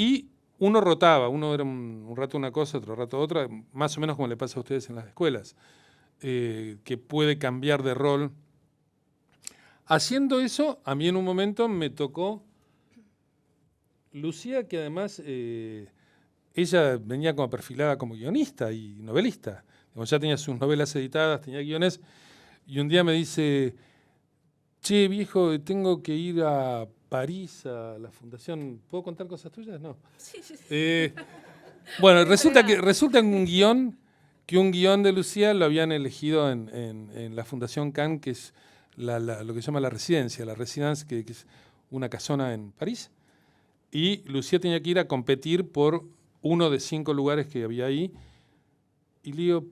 Y uno rotaba, uno era un rato una cosa, otro rato otra, más o menos como le pasa a ustedes en las escuelas, que puede cambiar de rol. Haciendo eso, a mí en un momento me tocó Lucía, que además ella venía como perfilada como guionista y novelista. Ya tenía sus novelas editadas, tenía guiones, y un día me dice, che, viejo, tengo que ir a París, a la fundación. ¿Puedo contar cosas tuyas? No. Sí. Bueno, resulta en un guión, que un guión de Lucía lo habían elegido en la Fundación Cannes, que es lo que se llama la residencia, que es una casona en París. Y Lucía tenía que ir a competir por uno de 5 lugares que había ahí. Y le digo,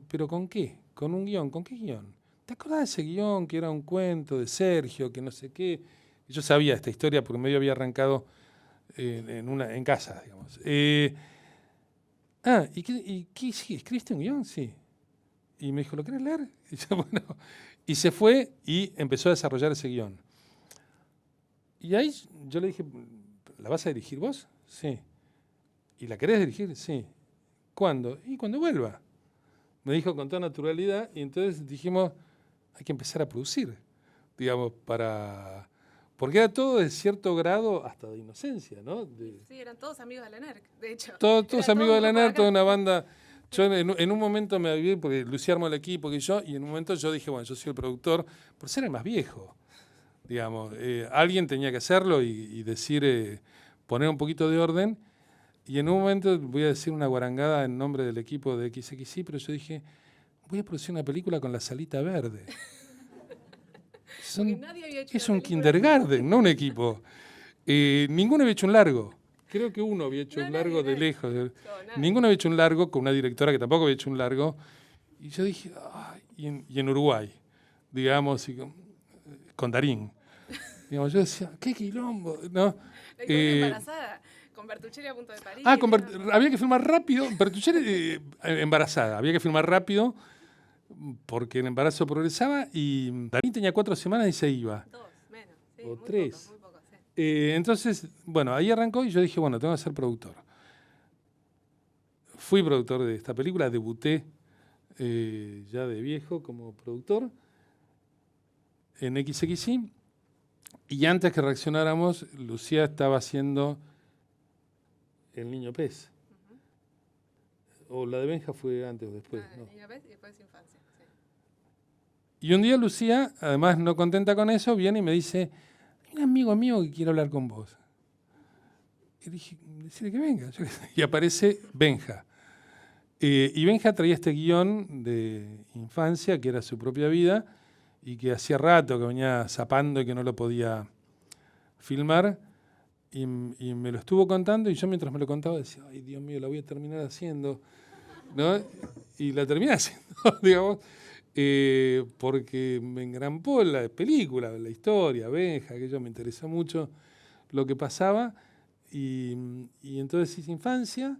¿pero con qué? ¿Con un guión? ¿Con qué guión? ¿Te acordás de ese guión que era un cuento de Sergio, que no sé qué? Yo sabía esta historia porque medio había arrancado en casa, digamos. ¿Y qué? Sí, ¿escribiste un guión? Sí. Y me dijo, ¿lo querés leer? Y yo, bueno, y se fue y empezó a desarrollar ese guión. Y ahí yo le dije, ¿la vas a dirigir vos? Sí. ¿Y la querés dirigir? Sí. ¿Cuándo? Y cuando vuelva. Me dijo con toda naturalidad y entonces dijimos, hay que empezar a producir, digamos, porque era todo de cierto grado hasta de inocencia, ¿no? Sí, eran todos amigos de la NERC, de hecho. Todos amigos de la NERC, toda una banda Yo en un momento me avivé, porque Lucía armó el equipo y en un momento yo dije, bueno, yo soy el productor, por ser el más viejo, digamos. Alguien tenía que hacerlo y decir, poner un poquito de orden. Y en un momento voy a decir una guarangada en nombre del equipo de XXI, pero yo dije, voy a producir una película con la salita verde. Es un kindergarten, no un equipo. Ninguno había hecho un largo. Creo que uno había hecho un largo de lejos. Ninguno había hecho un largo con una directora que tampoco había hecho un largo. Y yo dije, ay, y en Uruguay, digamos, y con Darín. Digamos, yo decía, qué quilombo, ¿no? Embarazada, con Bertuccelli a punto de parir. Había que filmar rápido. Bertuccelli embarazada, había que filmar rápido porque el embarazo progresaba y Darín tenía 4 semanas y se iba. 2, menos, sí, o muy 3. Poco, sí. Entonces, bueno, ahí arrancó y yo dije, bueno, tengo que ser productor. Fui productor de esta película, debuté ya de viejo como productor en XXI. Y antes que reaccionáramos, Lucía estaba haciendo El Niño Pez. O la de Benja fue antes o después. El Niño Pez y después Infancia. Sí. Y un día Lucía, además no contenta con eso, viene y me dice, hay un amigo mío que quiere hablar con vos. Y dije, decirle que venga. Y aparece Benja. Y Benja traía este guión de Infancia, que era su propia vida, y que hacía rato que venía zapando y que no lo podía filmar. Y me lo estuvo contando, y yo mientras me lo contaba decía, ay, Dios mío, la voy a terminar haciendo, ¿no? Y la terminé haciendo, digamos, porque me engrampó la película, la historia, Benja, que yo me interesó mucho lo que pasaba. Y entonces hice Infancia,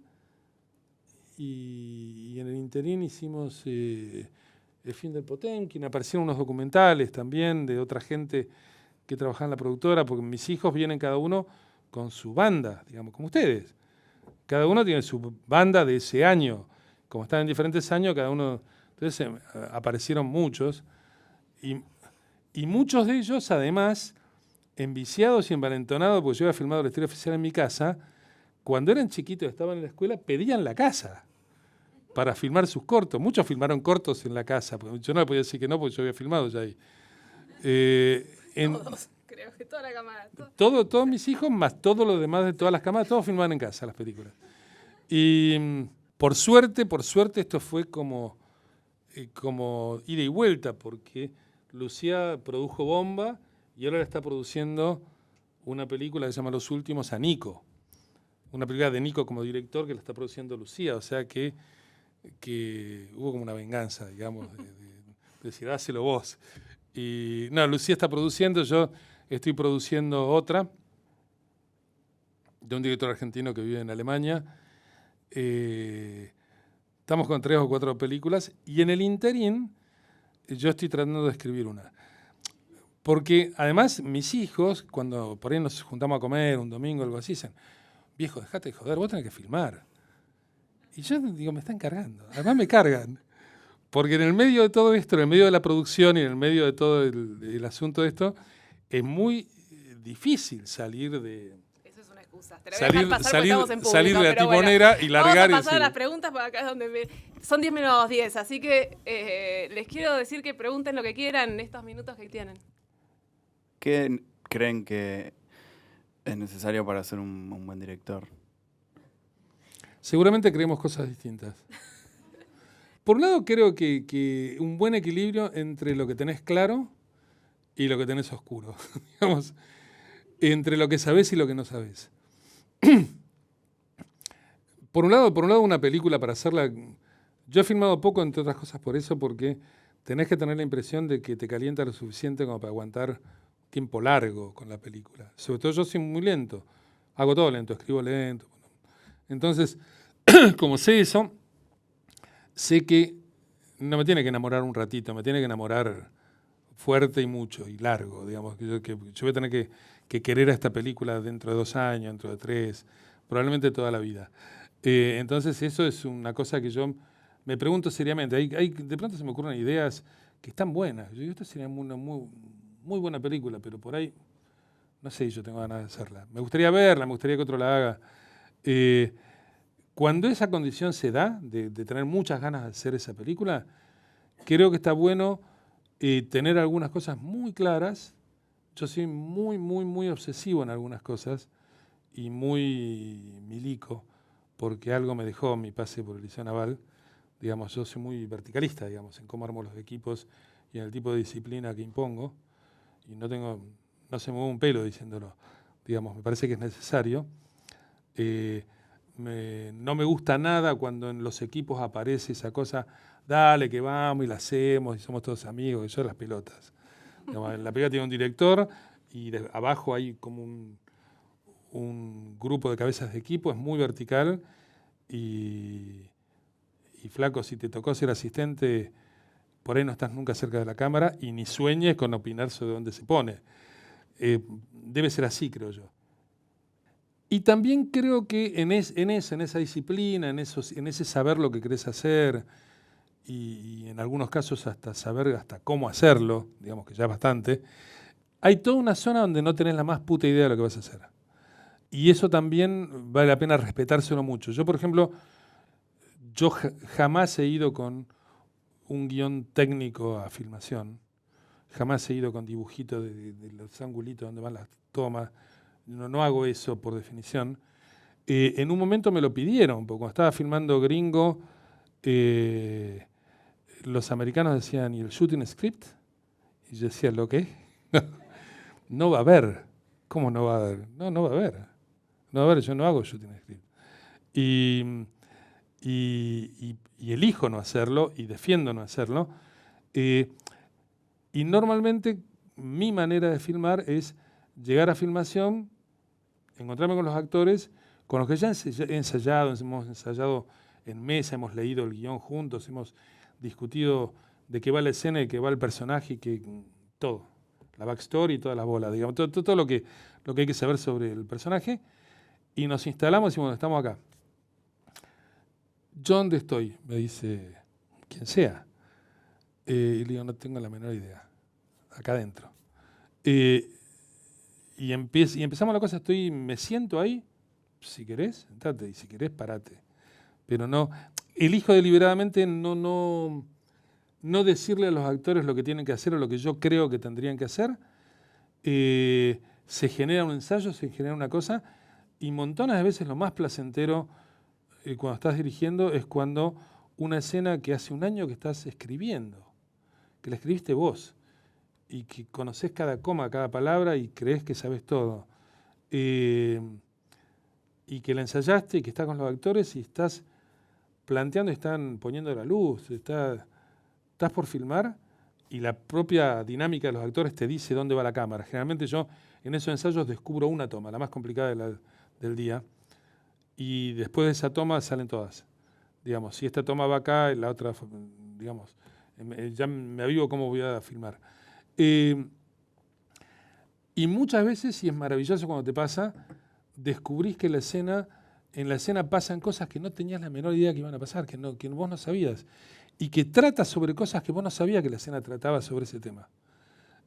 y en el interín hicimos El fin del Potemkin. Aparecieron unos documentales también de otra gente que trabajaba en la productora, porque mis hijos vienen cada uno con su banda, digamos, como ustedes. Cada uno tiene su banda de ese año. Como están en diferentes años, cada uno... Entonces aparecieron muchos. Y muchos de ellos, además, enviciados y envalentonados, porque yo había filmado la historia oficial en mi casa, cuando eran chiquitos, estaban en la escuela, pedían la casa para filmar sus cortos. Muchos filmaron cortos en la casa, porque yo no le podía decir que no, porque yo había filmado ya ahí. Todos, creo que toda la cámara. Todos mis hijos, más todos los demás de todas las cámaras, todos filmaban en casa las películas. Y por suerte, esto fue como ida y vuelta, porque Lucía produjo Bomba y ahora está produciendo una película que se llama Los Últimos a Nico. Una película de Nico como director que la está produciendo Lucía, o sea que hubo como una venganza, digamos, de decir, hácelo vos. Y no, Lucía está produciendo, yo estoy produciendo otra, de un director argentino que vive en Alemania. Estamos con 3 o 4 películas, y en el interín yo estoy tratando de escribir una. Porque además mis hijos, cuando por ahí nos juntamos a comer un domingo o algo así, dicen, viejo, dejate de joder, vos tenés que filmar. Y yo digo, me están cargando. Además me cargan. Porque en el medio de todo esto, en el medio de la producción y en el medio de todo el asunto de esto, es muy difícil salir de... Eso es una excusa. Te la voy a dejar pasar porque estamos en público, salir de la timonera, bueno, y largar... Vamos a pasar a las preguntas, porque acá es donde son 10 menos 10, así que les quiero decir que pregunten lo que quieran en estos minutos que tienen. ¿Qué creen que es necesario para ser un buen director? Seguramente creemos cosas distintas. Por un lado, creo que un buen equilibrio entre lo que tenés claro y lo que tenés oscuro. Digamos, entre lo que sabés y lo que no sabés. Por un lado, una película para hacerla... Yo he filmado poco, entre otras cosas, por eso, porque tenés que tener la impresión de que te calienta lo suficiente como para aguantar tiempo largo con la película. Sobre todo yo soy muy lento. Hago todo lento, escribo lento. Entonces, como sé eso, sé que no me tiene que enamorar un ratito, me tiene que enamorar fuerte y mucho y largo, digamos. Que yo voy a tener que querer a esta película dentro de 2 años, dentro de 3, probablemente toda la vida. Entonces eso es una cosa que yo me pregunto seriamente. De pronto se me ocurren ideas que están buenas. Yo digo, esto sería una muy buena película, pero por ahí, no sé, yo tengo ganas de hacerla. Me gustaría verla, me gustaría que otro la haga. cuando esa condición se da, de tener muchas ganas de hacer esa película, creo que está bueno tener algunas cosas muy claras. Yo soy muy obsesivo en algunas cosas y muy milico, porque algo me dejó mi pase por el Liceo Naval. Digamos, yo soy muy verticalista, digamos, en cómo armo los equipos y en el tipo de disciplina que impongo. Y no se me mueve un pelo diciéndolo. Digamos, me parece que es necesario. No me gusta nada cuando en los equipos aparece esa cosa, dale que vamos y la hacemos y somos todos amigos, que son las pelotas. Digamos, la película tiene un director y abajo hay como un grupo de cabezas de equipo, es muy vertical y flaco, si te tocó ser asistente, por ahí no estás nunca cerca de la cámara y ni sueñes con opinar sobre dónde se pone. Debe ser así, creo yo. Y también creo que en esa disciplina, en ese saber lo que querés hacer y en algunos casos hasta saber hasta cómo hacerlo, digamos que ya es bastante, hay toda una zona donde no tenés la más puta idea de lo que vas a hacer. Y eso también vale la pena respetárselo mucho. Yo, por ejemplo, jamás he ido con un guión técnico a filmación, jamás he ido con dibujitos de los angulitos donde van las tomas, no hago eso por definición. En un momento me lo pidieron, porque cuando estaba filmando Gringo, los americanos decían, ¿y el shooting script? Y yo decía, ¿lo qué? No va a haber. ¿Cómo no va a haber? No va a haber. No va a haber, yo no hago shooting script. Y elijo no hacerlo y defiendo no hacerlo. Y normalmente mi manera de filmar es llegar a filmación, encontrarme con los actores, con los que ya he ensayado, hemos ensayado en mesa, hemos leído el guión juntos, hemos discutido de qué va la escena y qué va el personaje y que todo, la backstory y todas las bolas, digamos, todo lo que hay que saber sobre el personaje, y nos instalamos y decimos, bueno, estamos acá. ¿Yo dónde estoy? Me dice, quien sea. Y le digo, no tengo la menor idea. Acá adentro. Y empezamos la cosa, me siento ahí, si querés, sentate, y si querés, parate. Pero no, elijo deliberadamente no decirle a los actores lo que tienen que hacer o lo que yo creo que tendrían que hacer. Se genera un ensayo, se genera una cosa, y montones de veces lo más placentero cuando estás dirigiendo es cuando una escena que hace un año que estás escribiendo, que la escribiste vos, y que conocés cada coma, cada palabra y creés que sabés todo. Y que la ensayaste y que estás con los actores y estás planteando y están poniendo la luz, estás por filmar y la propia dinámica de los actores te dice dónde va la cámara. Generalmente yo en esos ensayos descubro una toma, la más complicada del día, y después de esa toma salen todas. Digamos, si esta toma va acá, la otra, digamos, ya me avivo cómo voy a filmar. Y muchas veces, y es maravilloso cuando te pasa, descubrís que en la escena pasan cosas que no tenías la menor idea que iban a pasar, que vos no sabías, y que trata sobre cosas que vos no sabías que la escena trataba sobre ese tema.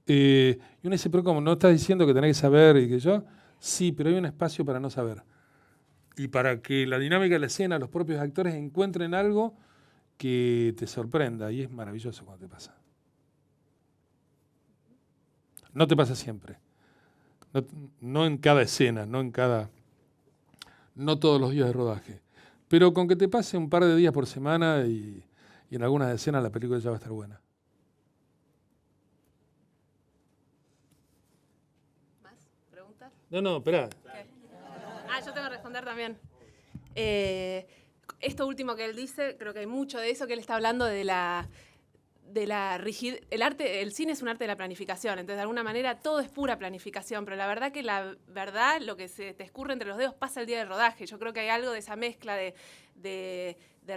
Y uno dice, pero ¿cómo? ¿No estás diciendo que tenés que saber y que yo? Sí, pero hay un espacio para no saber. Y para que la dinámica de la escena, los propios actores encuentren algo que te sorprenda, y es maravilloso cuando te pasa. No te pasa siempre. No en cada escena, no todos los días de rodaje. Pero con que te pase un par de días por semana y en algunas escenas la película ya va a estar buena. ¿Más preguntas? No, esperá. Yo tengo que responder también. Esto último que él dice, creo que hay mucho de eso que él está hablando de la rigidez. El cine es un arte de la planificación, entonces de alguna manera todo es pura planificación, pero la verdad que lo que se te escurre entre los dedos pasa el día del rodaje. Yo creo que hay algo de esa mezcla de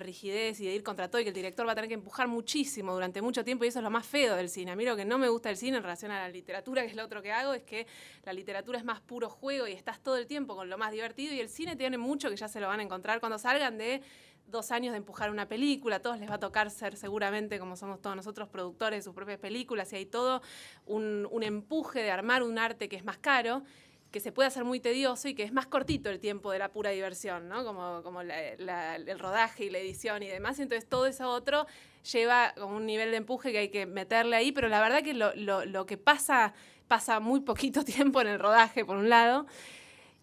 rigidez y de ir contra todo, y que el director va a tener que empujar muchísimo durante mucho tiempo, y eso es lo más feo del cine. A mí lo que no me gusta del cine en relación a la literatura, que es lo otro que hago, es que la literatura es más puro juego y estás todo el tiempo con lo más divertido, y el cine tiene mucho que ya se lo van a encontrar cuando salgan de 2 años de empujar una película. A todos les va a tocar ser, seguramente, como somos todos nosotros, productores de sus propias películas, y hay todo un empuje de armar un arte que es más caro. que se puede hacer muy tedioso y que es más cortito el tiempo de la pura diversión, ¿no? Como el rodaje y la edición y demás. Entonces todo eso otro lleva como un nivel de empuje que hay que meterle ahí, pero la verdad que lo que pasa muy poquito tiempo en el rodaje, por un lado.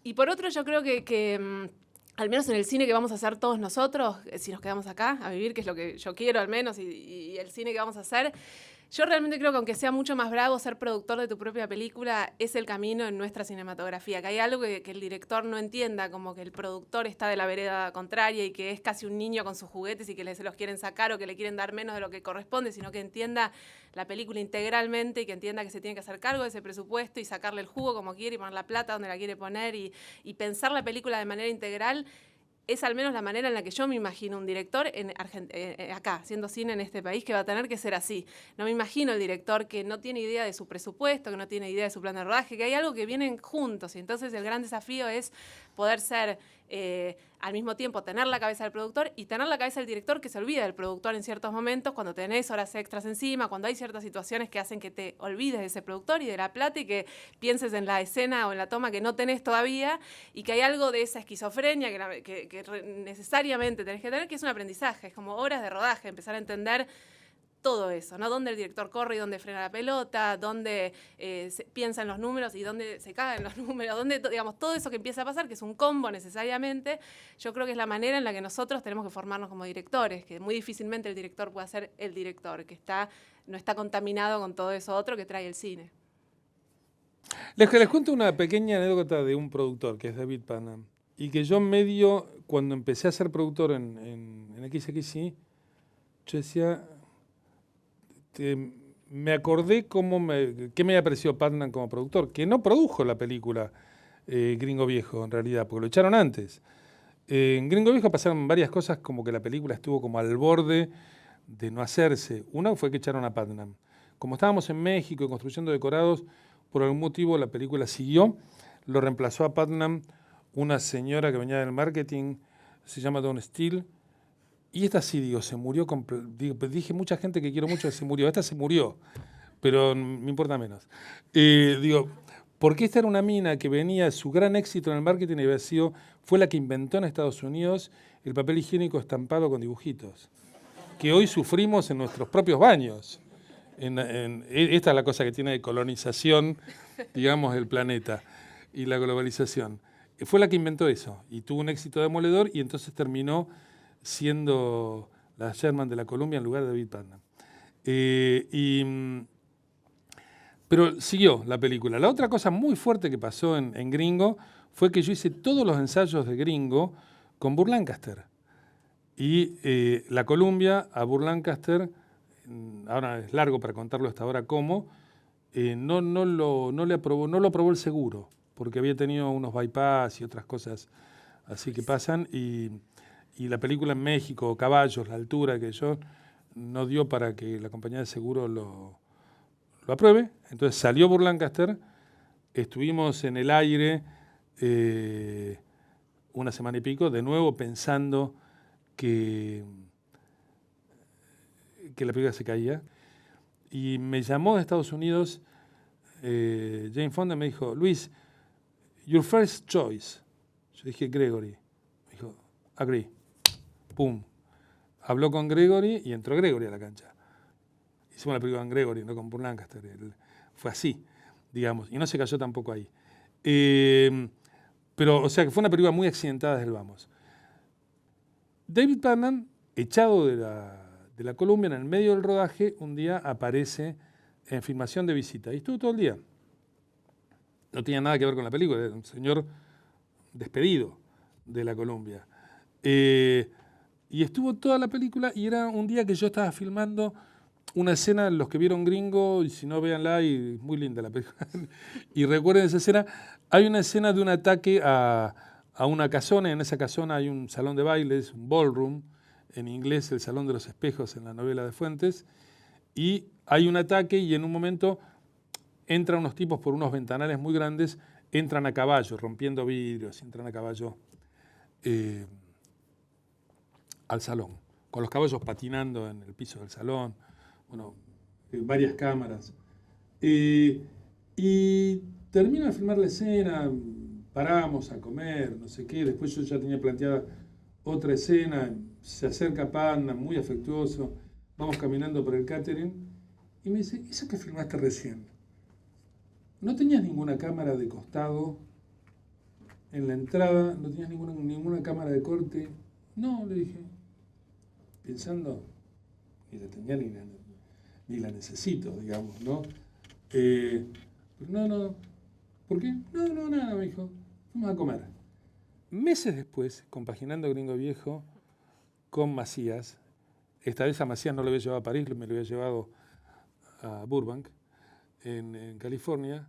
Y por otro, yo creo que al menos en el cine que vamos a hacer todos nosotros, si nos quedamos acá a vivir, que es lo que yo quiero al menos, y el cine que vamos a hacer, yo realmente creo que aunque sea mucho más bravo ser productor de tu propia película, es el camino en nuestra cinematografía, que hay algo que el director no entienda, como que el productor está de la vereda contraria y que es casi un niño con sus juguetes y que se los quieren sacar o que le quieren dar menos de lo que corresponde, sino que entienda la película integralmente y que entienda que se tiene que hacer cargo de ese presupuesto y sacarle el jugo como quiere y poner la plata donde la quiere poner y pensar la película de manera integral. Es al menos la manera en la que yo me imagino un director acá, haciendo cine en este país, que va a tener que ser así. No me imagino el director que no tiene idea de su presupuesto, que no tiene idea de su plan de rodaje, que hay algo que vienen juntos. Y entonces el gran desafío es poder ser, al mismo tiempo, tener la cabeza del productor y tener la cabeza del director que se olvida del productor en ciertos momentos, cuando tenés horas extras encima, cuando hay ciertas situaciones que hacen que te olvides de ese productor y de la plata y que pienses en la escena o en la toma que no tenés todavía y que hay algo de esa esquizofrenia que necesariamente tenés que tener, que es un aprendizaje, es como horas de rodaje, empezar a entender todo eso, ¿no? Dónde el director corre y dónde frena la pelota, dónde piensa en los números y dónde se caen los números, dónde, digamos, todo eso que empieza a pasar, que es un combo necesariamente, yo creo que es la manera en la que nosotros tenemos que formarnos como directores, que muy difícilmente el director puede ser el director, que no está contaminado con todo eso otro que trae el cine. Les cuento una pequeña anécdota de un productor, que es David Panam, y que yo medio, cuando empecé a ser productor en XXI, yo decía, me acordé qué me había parecido Panam como productor, que no produjo la película Gringo Viejo, en realidad, porque lo echaron antes. En Gringo Viejo pasaron varias cosas, como que la película estuvo como al borde de no hacerse. Una fue que echaron a Panam. Como estábamos en México construyendo decorados, por algún motivo la película siguió, lo reemplazó a Panam una señora que venía del marketing, se llama Dawn Steele, y esta sí, digo, se murió, dije mucha gente que quiero mucho que se murió, esta se murió, pero me importa menos. Digo, porque esta era una mina que venía, su gran éxito en el marketing fue la que inventó en Estados Unidos el papel higiénico estampado con dibujitos, que hoy sufrimos en nuestros propios baños. Esta es la cosa que tiene de colonización, digamos, del planeta y la globalización. Fue la que inventó eso y tuvo un éxito demoledor y entonces terminó siendo la Sherman de la Columbia en lugar de David Panam. Pero siguió la película. La otra cosa muy fuerte que pasó en Gringo fue que yo hice todos los ensayos de Gringo con Burt Lancaster. Y la Columbia a Burt Lancaster, ahora es largo para contarlo hasta ahora cómo, no lo aprobó el seguro, porque había tenido unos bypass y otras cosas así que pasan, y la película en México, Caballos, la altura que yo, no dio para que la compañía de seguro lo apruebe. Entonces salió Burt Lancaster, estuvimos en el aire una semana y pico, de nuevo pensando que la película se caía, y me llamó de Estados Unidos Jane Fonda y me dijo, Luis, your first choice. Yo dije Gregory. Me dijo, agree. Pum. Habló con Gregory y entró Gregory a la cancha. Hicimos la película con Gregory, no con Burt Lancaster. Fue así, digamos, y no se cayó tampoco ahí. Pero, o sea, que fue una película muy accidentada desde el vamos. David Panam, echado de la Columbia, en el medio del rodaje, un día aparece en filmación de visita. Y estuvo todo el día. No tenía nada que ver con la película, era un señor despedido de la Columbia. Y estuvo toda la película y era un día que yo estaba filmando una escena, los que vieron Gringo, y si no, véanla, y muy linda la película. Y recuerden esa escena, hay una escena de un ataque a una casona, y en esa casona hay un salón de bailes, un ballroom, en inglés el Salón de los Espejos en la novela de Fuentes, y hay un ataque y en un momento entran unos tipos por unos ventanales muy grandes, entran a caballo, rompiendo vidrios, entran a caballo al salón, con los caballos patinando en el piso del salón, bueno, varias cámaras. Y termino de filmar la escena, paramos a comer, no sé qué, después yo ya tenía planteada otra escena, se acerca Panda, muy afectuoso, vamos caminando por el catering, y me dice, ¿eso que filmaste recién? ¿No tenías ninguna cámara de costado en la entrada? ¿No tenías ninguna cámara de corte? No, le dije, pensando, ni la tenía ni la necesito, digamos, ¿no? Pero no, ¿por qué? No, nada, me dijo, vamos a comer. Meses después, compaginando Gringo Viejo con Macías, esta vez a Macías no lo había llevado a París, me lo había llevado a Burbank, en California.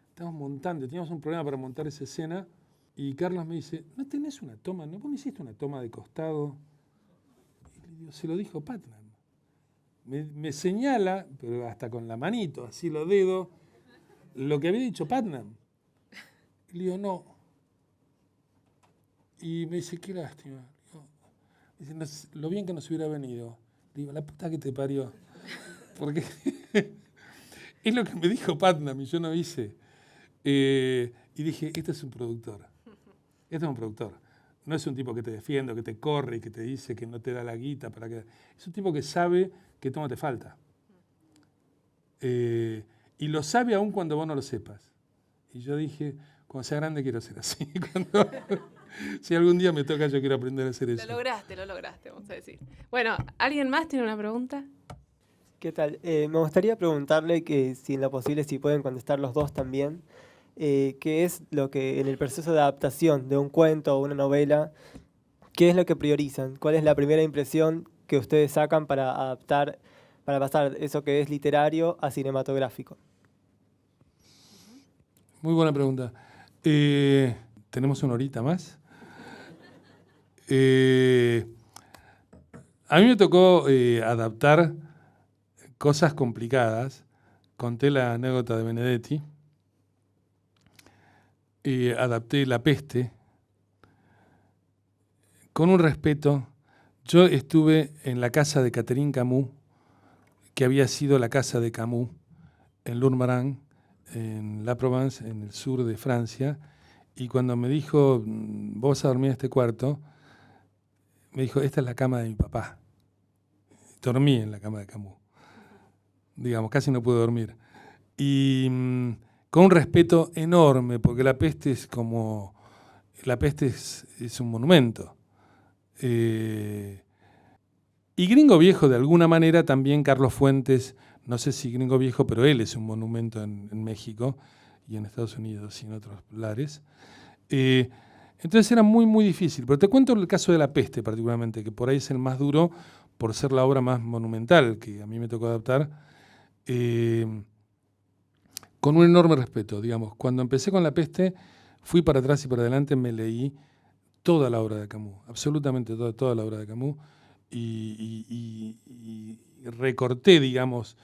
Estábamos montando, teníamos un problema para montar esa escena, y Carlos me dice, ¿no tenés una toma? ¿No vos no hiciste una toma de costado? Y le digo, se lo dijo Putnam. Me señala, pero hasta con la manito, así los dedos, lo que había dicho Putnam. Y le digo, no. Y me dice, qué lástima. Dice, lo bien que nos hubiera venido. Le digo, la puta que te parió. Porque es lo que me dijo Putnam y yo no hice. Y dije, este es un productor. Este es un productor. No es un tipo que te defiende, que te corre y que te dice que no te da la guita para que... Es un tipo que sabe qué toma te falta. Y lo sabe aún cuando vos no lo sepas. Y yo dije, cuando sea grande quiero ser así. Si algún día me toca, yo quiero aprender a hacer eso. Lo lograste, vamos a decir. Bueno, ¿alguien más tiene una pregunta? ¿Qué tal? Me gustaría preguntarle que, si en lo posible, si pueden contestar los dos también, qué es lo que en el proceso de adaptación de un cuento o una novela, qué es lo que priorizan, cuál es la primera impresión que ustedes sacan para adaptar, para pasar eso que es literario a cinematográfico. Muy buena pregunta. ¿Tenemos una horita más? A mí me tocó adaptar cosas complicadas. Conté la anécdota de Benedetti. Adapté La Peste con un respeto. Yo estuve en la casa de Catherine Camus, que había sido la casa de Camus en Lourmarin, en La Provence, en el sur de Francia, y cuando me dijo, vos vas a dormir en este cuarto, me dijo, esta es la cama de mi papá. Dormí en la cama de Camus. Digamos, casi no pude dormir. Y con un respeto enorme, porque La Peste es como... La Peste es un monumento. Y Gringo Viejo, de alguna manera, también Carlos Fuentes, no sé si Gringo Viejo, pero él es un monumento en México y en Estados Unidos y en otros lares. Entonces era muy, muy difícil. Pero te cuento el caso de La Peste particularmente, que por ahí es el más duro por ser la obra más monumental que a mí me tocó adaptar, con un enorme respeto, digamos. Cuando empecé con La Peste, fui para atrás y para adelante, me leí toda la obra de Camus, absolutamente toda la obra de Camus, y recorté, digamos,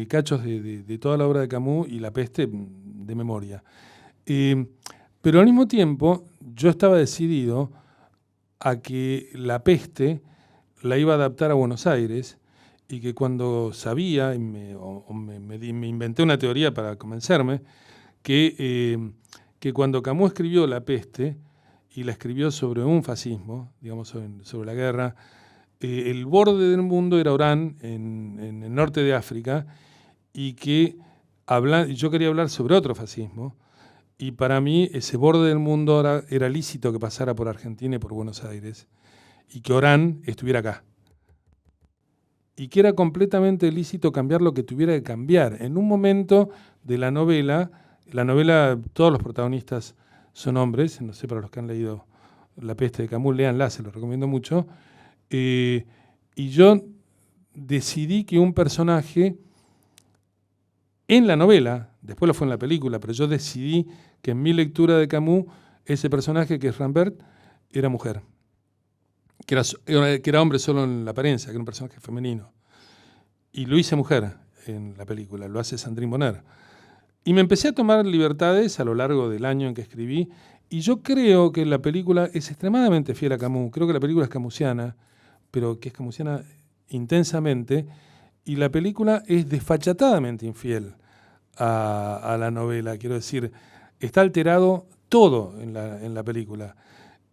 cachos de toda la obra de Camus y La Peste de memoria. Pero al mismo tiempo, yo estaba decidido a que La Peste la iba a adaptar a Buenos Aires, y que cuando sabía, y me inventé una teoría para convencerme, que cuando Camus escribió La Peste, y la escribió sobre un fascismo, digamos, sobre la guerra, el borde del mundo era Orán, en el norte de África, y que yo quería hablar sobre otro fascismo, y para mí ese borde del mundo era lícito que pasara por Argentina y por Buenos Aires, y que Orán estuviera acá. Y que era completamente lícito cambiar lo que tuviera que cambiar. En un momento de la novela, todos los protagonistas son hombres, no sé, para los que han leído La Peste de Camus, léanla, se lo recomiendo mucho. Y yo decidí que un personaje en la novela, después lo fue en la película, pero yo decidí que en mi lectura de Camus, ese personaje que es Rambert, era mujer. Que era hombre solo en la apariencia, que era un personaje femenino. Y lo hice mujer en la película, lo hace Sandrine Bonner. Y me empecé a tomar libertades a lo largo del año en que escribí, y yo creo que la película es extremadamente fiel a Camus. Creo que la película es camusiana, pero que es camusiana intensamente, y la película es desfachatadamente infiel a la novela. Quiero decir, está alterado todo en la película.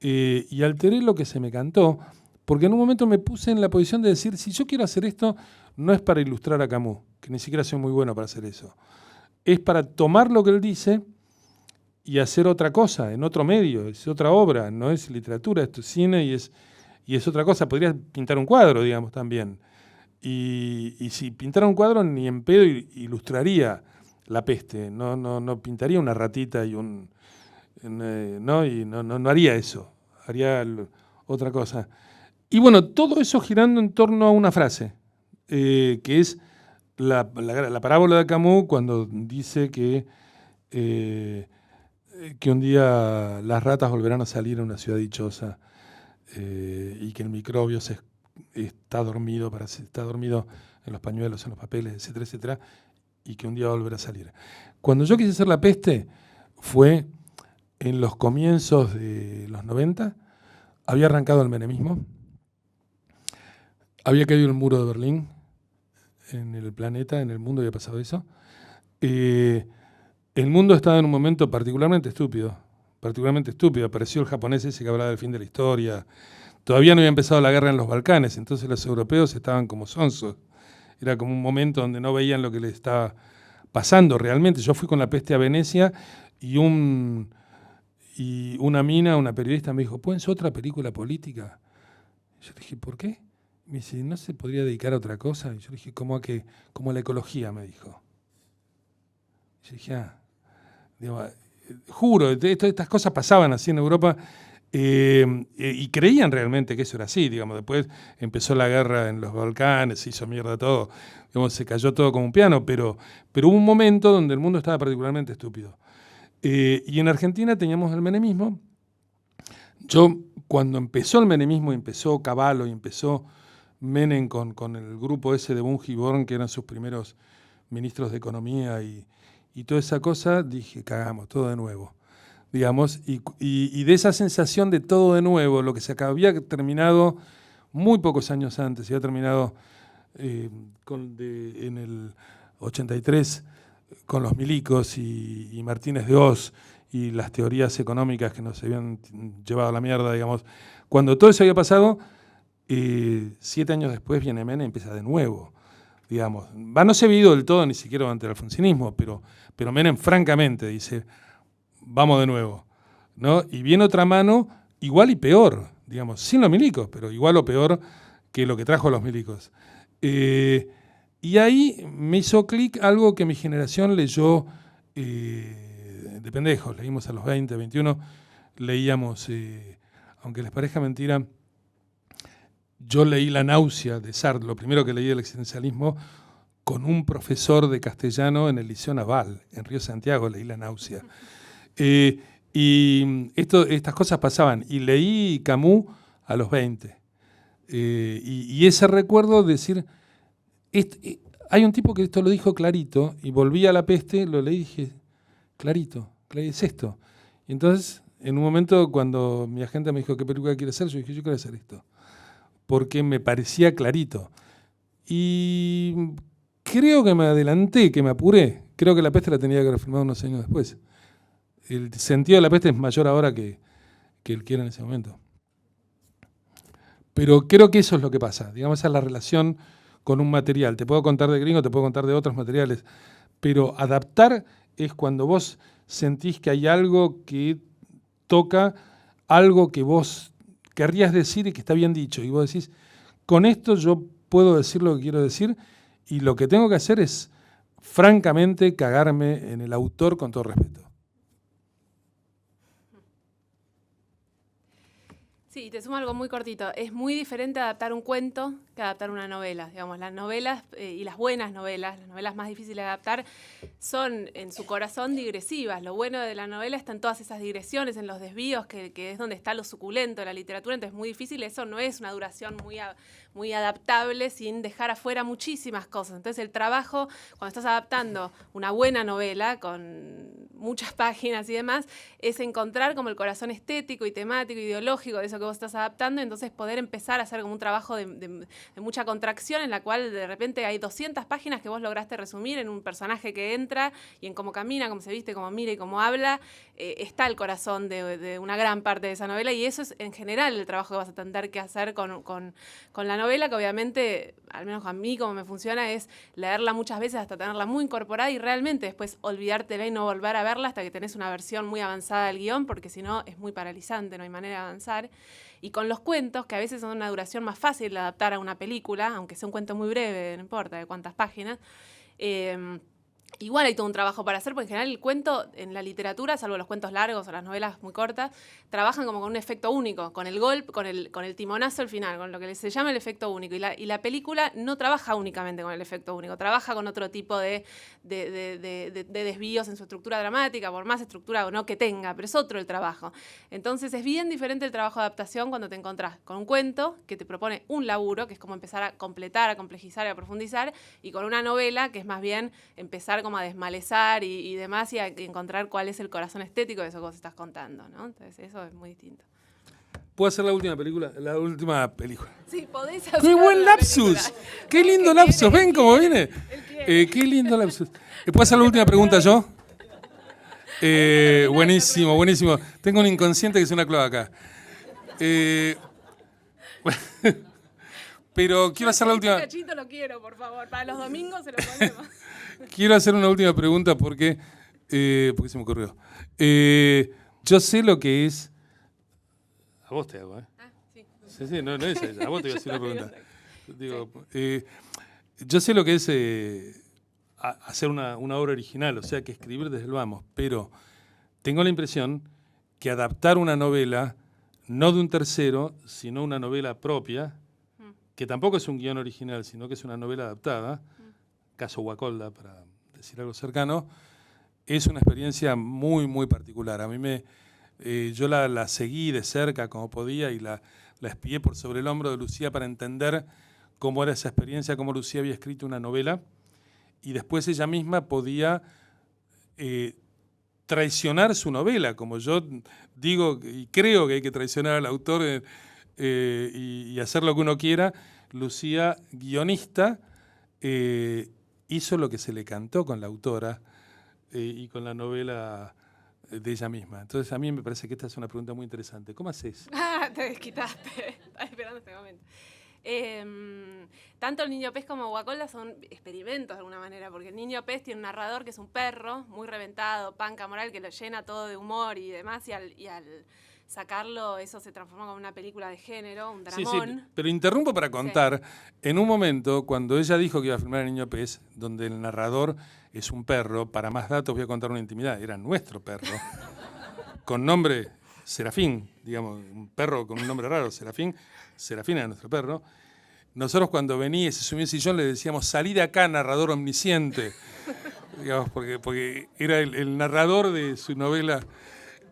Y alteré lo que se me cantó, porque en un momento me puse en la posición de decir, si yo quiero hacer esto, no es para ilustrar a Camus, que ni siquiera soy muy bueno para hacer eso. Es para tomar lo que él dice y hacer otra cosa, en otro medio, es otra obra, no es literatura, esto es cine y es otra cosa. Podría pintar un cuadro, digamos, también. Y si pintara un cuadro, ni en pedo ilustraría La Peste, no pintaría una ratita y no haría eso, haría otra cosa. Y bueno, todo eso girando en torno a una frase, que es la parábola de Camus cuando dice que un día las ratas volverán a salir a una ciudad dichosa y que el microbio está dormido en los pañuelos, en los papeles, etcétera, etcétera, y que un día va a volver a salir. Cuando yo quise hacer La Peste fue en los comienzos de los 90, había arrancado el menemismo, había caído el muro de Berlín en el planeta, en el mundo había pasado eso. El mundo estaba en un momento particularmente estúpido. Apareció el japonés ese que hablaba del fin de la historia. Todavía no había empezado la guerra en los Balcanes, entonces los europeos estaban como sonsos. Era como un momento donde no veían lo que les estaba pasando realmente. Yo fui con La Peste a Venecia y una periodista me dijo, ¿pueden ser otra película política? Yo le dije, ¿por qué? Me dice, ¿no se podría dedicar a otra cosa? Y yo le dije, ¿cómo a la ecología? Me dijo. Y yo dije, juro, estas cosas pasaban así en Europa y creían realmente que eso era así, digamos. Después empezó la guerra en los Balcanes, se hizo mierda todo, digamos, se cayó todo como un piano, pero hubo un momento donde el mundo estaba particularmente estúpido. Y en Argentina teníamos el menemismo. Yo, cuando empezó el menemismo, empezó Cavallo y empezó Menem con el grupo ese de Bunge y Born, que eran sus primeros ministros de Economía y toda esa cosa, dije, cagamos, todo de nuevo, digamos. Y de esa sensación de todo de nuevo, lo que se había terminado muy pocos años antes, se había terminado en el 83 con los milicos y Martínez de Oz y las teorías económicas que nos habían llevado a la mierda, digamos. Cuando todo eso había pasado, 7 años después viene Menem y empieza de nuevo, digamos. No se había ido del todo ni siquiera ante el alfonsinismo, pero Menem francamente dice, vamos de nuevo, ¿no? Y viene otra mano igual y peor, digamos, sin los milicos, pero igual o peor que lo que trajo los milicos. Y ahí me hizo clic algo que mi generación leyó de pendejos. Leímos a los 20, 21, leíamos, aunque les parezca mentira, yo leí La náusea de Sartre, lo primero que leí del existencialismo, con un profesor de castellano en el Liceo Naval, en Río Santiago, leí La náusea. Y estas cosas pasaban. Y leí Camus a los 20. Y ese recuerdo de decir, hay un tipo que esto lo dijo clarito, y volví a La Peste, lo leí y dije, clarito, es esto. Y entonces, en un momento, cuando mi agente me dijo, ¿qué película quiere hacer? Yo dije, yo quiero hacer esto. Porque me parecía clarito. Y creo que me adelanté, que me apuré. Creo que La Peste la tenía que haber filmado unos años después. El sentido de La Peste es mayor ahora que el que era en ese momento. Pero creo que eso es lo que pasa. Digamos, esa es la relación con un material. Te puedo contar de Gringo, te puedo contar de otros materiales, pero adaptar es cuando vos sentís que hay algo que toca algo que vos querrías decir y que está bien dicho. Y vos decís, con esto yo puedo decir lo que quiero decir y lo que tengo que hacer es, francamente, cagarme en el autor con todo respeto. Sí, te sumo algo muy cortito. Es muy diferente adaptar un cuento que adaptar una novela. Digamos, las novelas y las buenas novelas, las novelas más difíciles de adaptar, son en su corazón digresivas. Lo bueno de la novela está en todas esas digresiones, en los desvíos, que es donde está lo suculento de la literatura. Entonces es muy difícil. Eso no es una duración muy adaptable sin dejar afuera muchísimas cosas. Entonces el trabajo, cuando estás adaptando una buena novela con muchas páginas y demás, es encontrar como el corazón estético y temático, ideológico de eso que vos estás adaptando, entonces poder empezar a hacer como un trabajo de mucha contracción en la cual de repente hay 200 páginas que vos lograste resumir en un personaje que entra y en cómo camina, cómo se viste, cómo mira y cómo habla, está el corazón de una gran parte de esa novela, y eso es en general el trabajo que vas a tener que hacer con la novela, que obviamente, al menos a mí como me funciona, es leerla muchas veces hasta tenerla muy incorporada y realmente después olvidártela y no volver a verla hasta que tenés una versión muy avanzada del guión, porque si no es muy paralizante, no hay manera de avanzar. Y con los cuentos, que a veces son una duración más fácil de adaptar a una película, aunque sea un cuento muy breve, no importa de cuántas páginas, igual hay todo un trabajo para hacer, porque en general el cuento en la literatura, salvo los cuentos largos o las novelas muy cortas, trabajan como con un efecto único, con el golpe, con el timonazo al final, con lo que se llama el efecto único. Y la película no trabaja únicamente con el efecto único, trabaja con otro tipo de desvíos en su estructura dramática, por más estructura o no que tenga, pero es otro el trabajo. Entonces es bien diferente el trabajo de adaptación cuando te encontrás con un cuento que te propone un laburo, que es como empezar a completar, a complejizar y a profundizar, y con una novela que es más bien empezar como a desmalezar y demás, y a encontrar cuál es el corazón estético de eso que vos estás contando, ¿no? Entonces eso es muy distinto. ¿Puedo hacer la última película? La última película. Sí, podés hacer. ¡Qué buen una lapsus! película. ¡Qué lindo lapsus! ¿Ven cómo viene? ¡Qué lindo lapsus! ¿Puedo hacer la última pregunta yo? Buenísimo, buenísimo. Tengo un inconsciente que es una cloaca. Pero quiero hacer la última... Cachito lo quiero, por favor. Para los domingos se lo ponemos. Quiero hacer una última pregunta porque se me ocurrió. Yo sé lo que es... A vos te hago, ¿eh? Ah, sí. Sí, no es ella. A vos te voy a hacer una pregunta. Digo, yo sé lo que es hacer una obra original, o sea, que escribir desde el vamos, pero tengo la impresión que adaptar una novela, no de un tercero, sino una novela propia, que tampoco es un guión original, sino que es una novela adaptada, caso Guacolda, para decir algo cercano, es una experiencia muy, muy particular. A mí yo la seguí de cerca como podía y la espié por sobre el hombro de Lucía para entender cómo era esa experiencia, cómo Lucía había escrito una novela, y después ella misma podía traicionar su novela, como yo digo y creo que hay que traicionar al autor y hacer lo que uno quiera. Lucía, guionista, hizo lo que se le cantó con la autora y con la novela de ella misma. Entonces a mí me parece que esta es una pregunta muy interesante. ¿Cómo haces? Ah, te desquitaste. Estaba esperando este momento. Tanto el Niño Pez como Guacolda son experimentos de alguna manera, porque el Niño Pez tiene un narrador que es un perro muy reventado, panca moral, que lo llena todo de humor y demás, y al sacarlo eso se transforma como una película de género, un dramón. Sí, pero interrumpo para contar, en un momento cuando ella dijo que iba a filmar El Niño Pez, donde el narrador es un perro, para más datos voy a contar una intimidad, era nuestro perro, con nombre Serafín, digamos, un perro con un nombre raro, Serafín era nuestro perro. Nosotros cuando venía y se subía en sillón le decíamos, salí de acá, narrador omnisciente, digamos, porque era el narrador de su novela,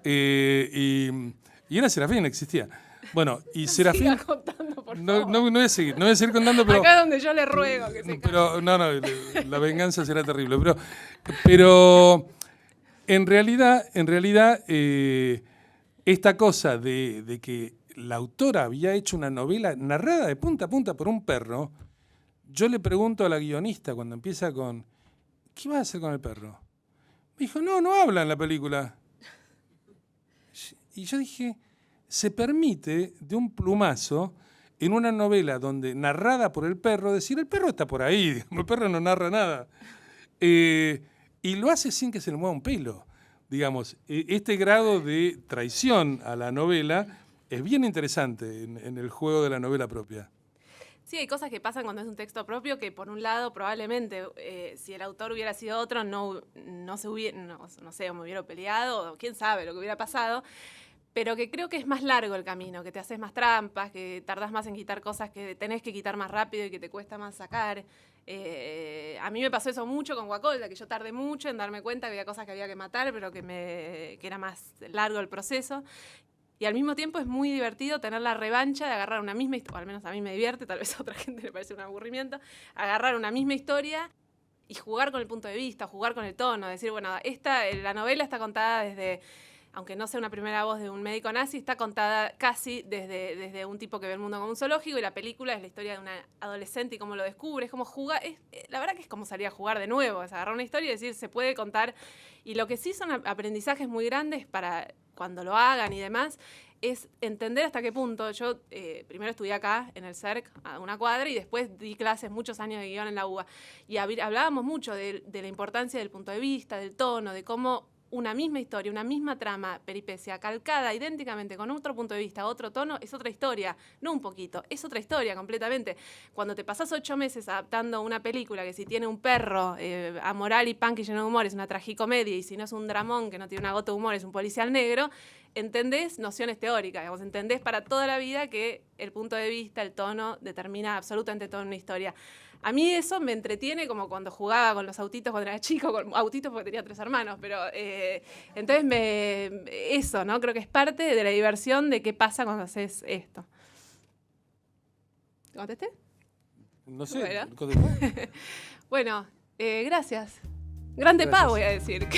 y era Serafín, existía. Bueno, y Serafín... Siga contando, por favor. No voy a seguir contando, pero... Acá es donde yo le ruego que se pero no, la venganza será terrible. Pero en realidad esta cosa de que la autora había hecho una novela narrada de punta a punta por un perro, yo le pregunto a la guionista cuando empieza con, ¿qué vas a hacer con el perro? Me dijo, no habla en la película. Y yo dije, se permite de un plumazo en una novela donde narrada por el perro, decir, el perro está por ahí, digamos, el perro no narra nada. Y lo hace sin que se le mueva un pelo. Digamos, este grado de traición a la novela es bien interesante en el juego de la novela propia. Sí, hay cosas que pasan cuando es un texto propio que, por un lado, probablemente, si el autor hubiera sido otro, no sé, me hubiera peleado, o quién sabe lo que hubiera pasado, pero que creo que es más largo el camino, que te haces más trampas, que tardás más en quitar cosas que tenés que quitar más rápido y que te cuesta más sacar. A mí me pasó eso mucho con Guacolda, que yo tardé mucho en darme cuenta que había cosas que había que matar, pero que era más largo el proceso. Y al mismo tiempo es muy divertido tener la revancha de agarrar una misma historia, o al menos a mí me divierte, tal vez a otra gente le parece un aburrimiento, agarrar una misma historia y jugar con el punto de vista, jugar con el tono, decir, bueno, la novela está contada desde, aunque no sea una primera voz de un médico nazi, está contada casi desde un tipo que ve el mundo como un zoológico, y la película es la historia de una adolescente y cómo lo descubre, es como jugar, la verdad que es como salir a jugar de nuevo, es agarrar una historia y decir, se puede contar, y lo que sí son aprendizajes muy grandes para cuando lo hagan y demás, es entender hasta qué punto. Yo primero estudié acá, en el CERC, a una cuadra, y después di clases muchos años de guión en la UBA. Y hablábamos mucho de la importancia del punto de vista, del tono, de cómo una misma historia, una misma trama, peripecia, calcada idénticamente con otro punto de vista, otro tono, es otra historia, no un poquito, es otra historia completamente. Cuando te pasás 8 meses adaptando una película que si tiene un perro amoral y punk y lleno de humor es una tragicomedia, y si no es un dramón que no tiene una gota de humor es un policial negro, entendés nociones teóricas, digamos, entendés para toda la vida que el punto de vista, el tono, determina absolutamente toda una historia. A mí eso me entretiene como cuando jugaba con los autitos cuando era chico, con autitos porque tenía 3 hermanos, pero entonces eso, ¿no? Creo que es parte de la diversión de qué pasa cuando haces esto. ¿Te contesté? No sé. Bueno, bueno gracias. Grande pa, voy a decir.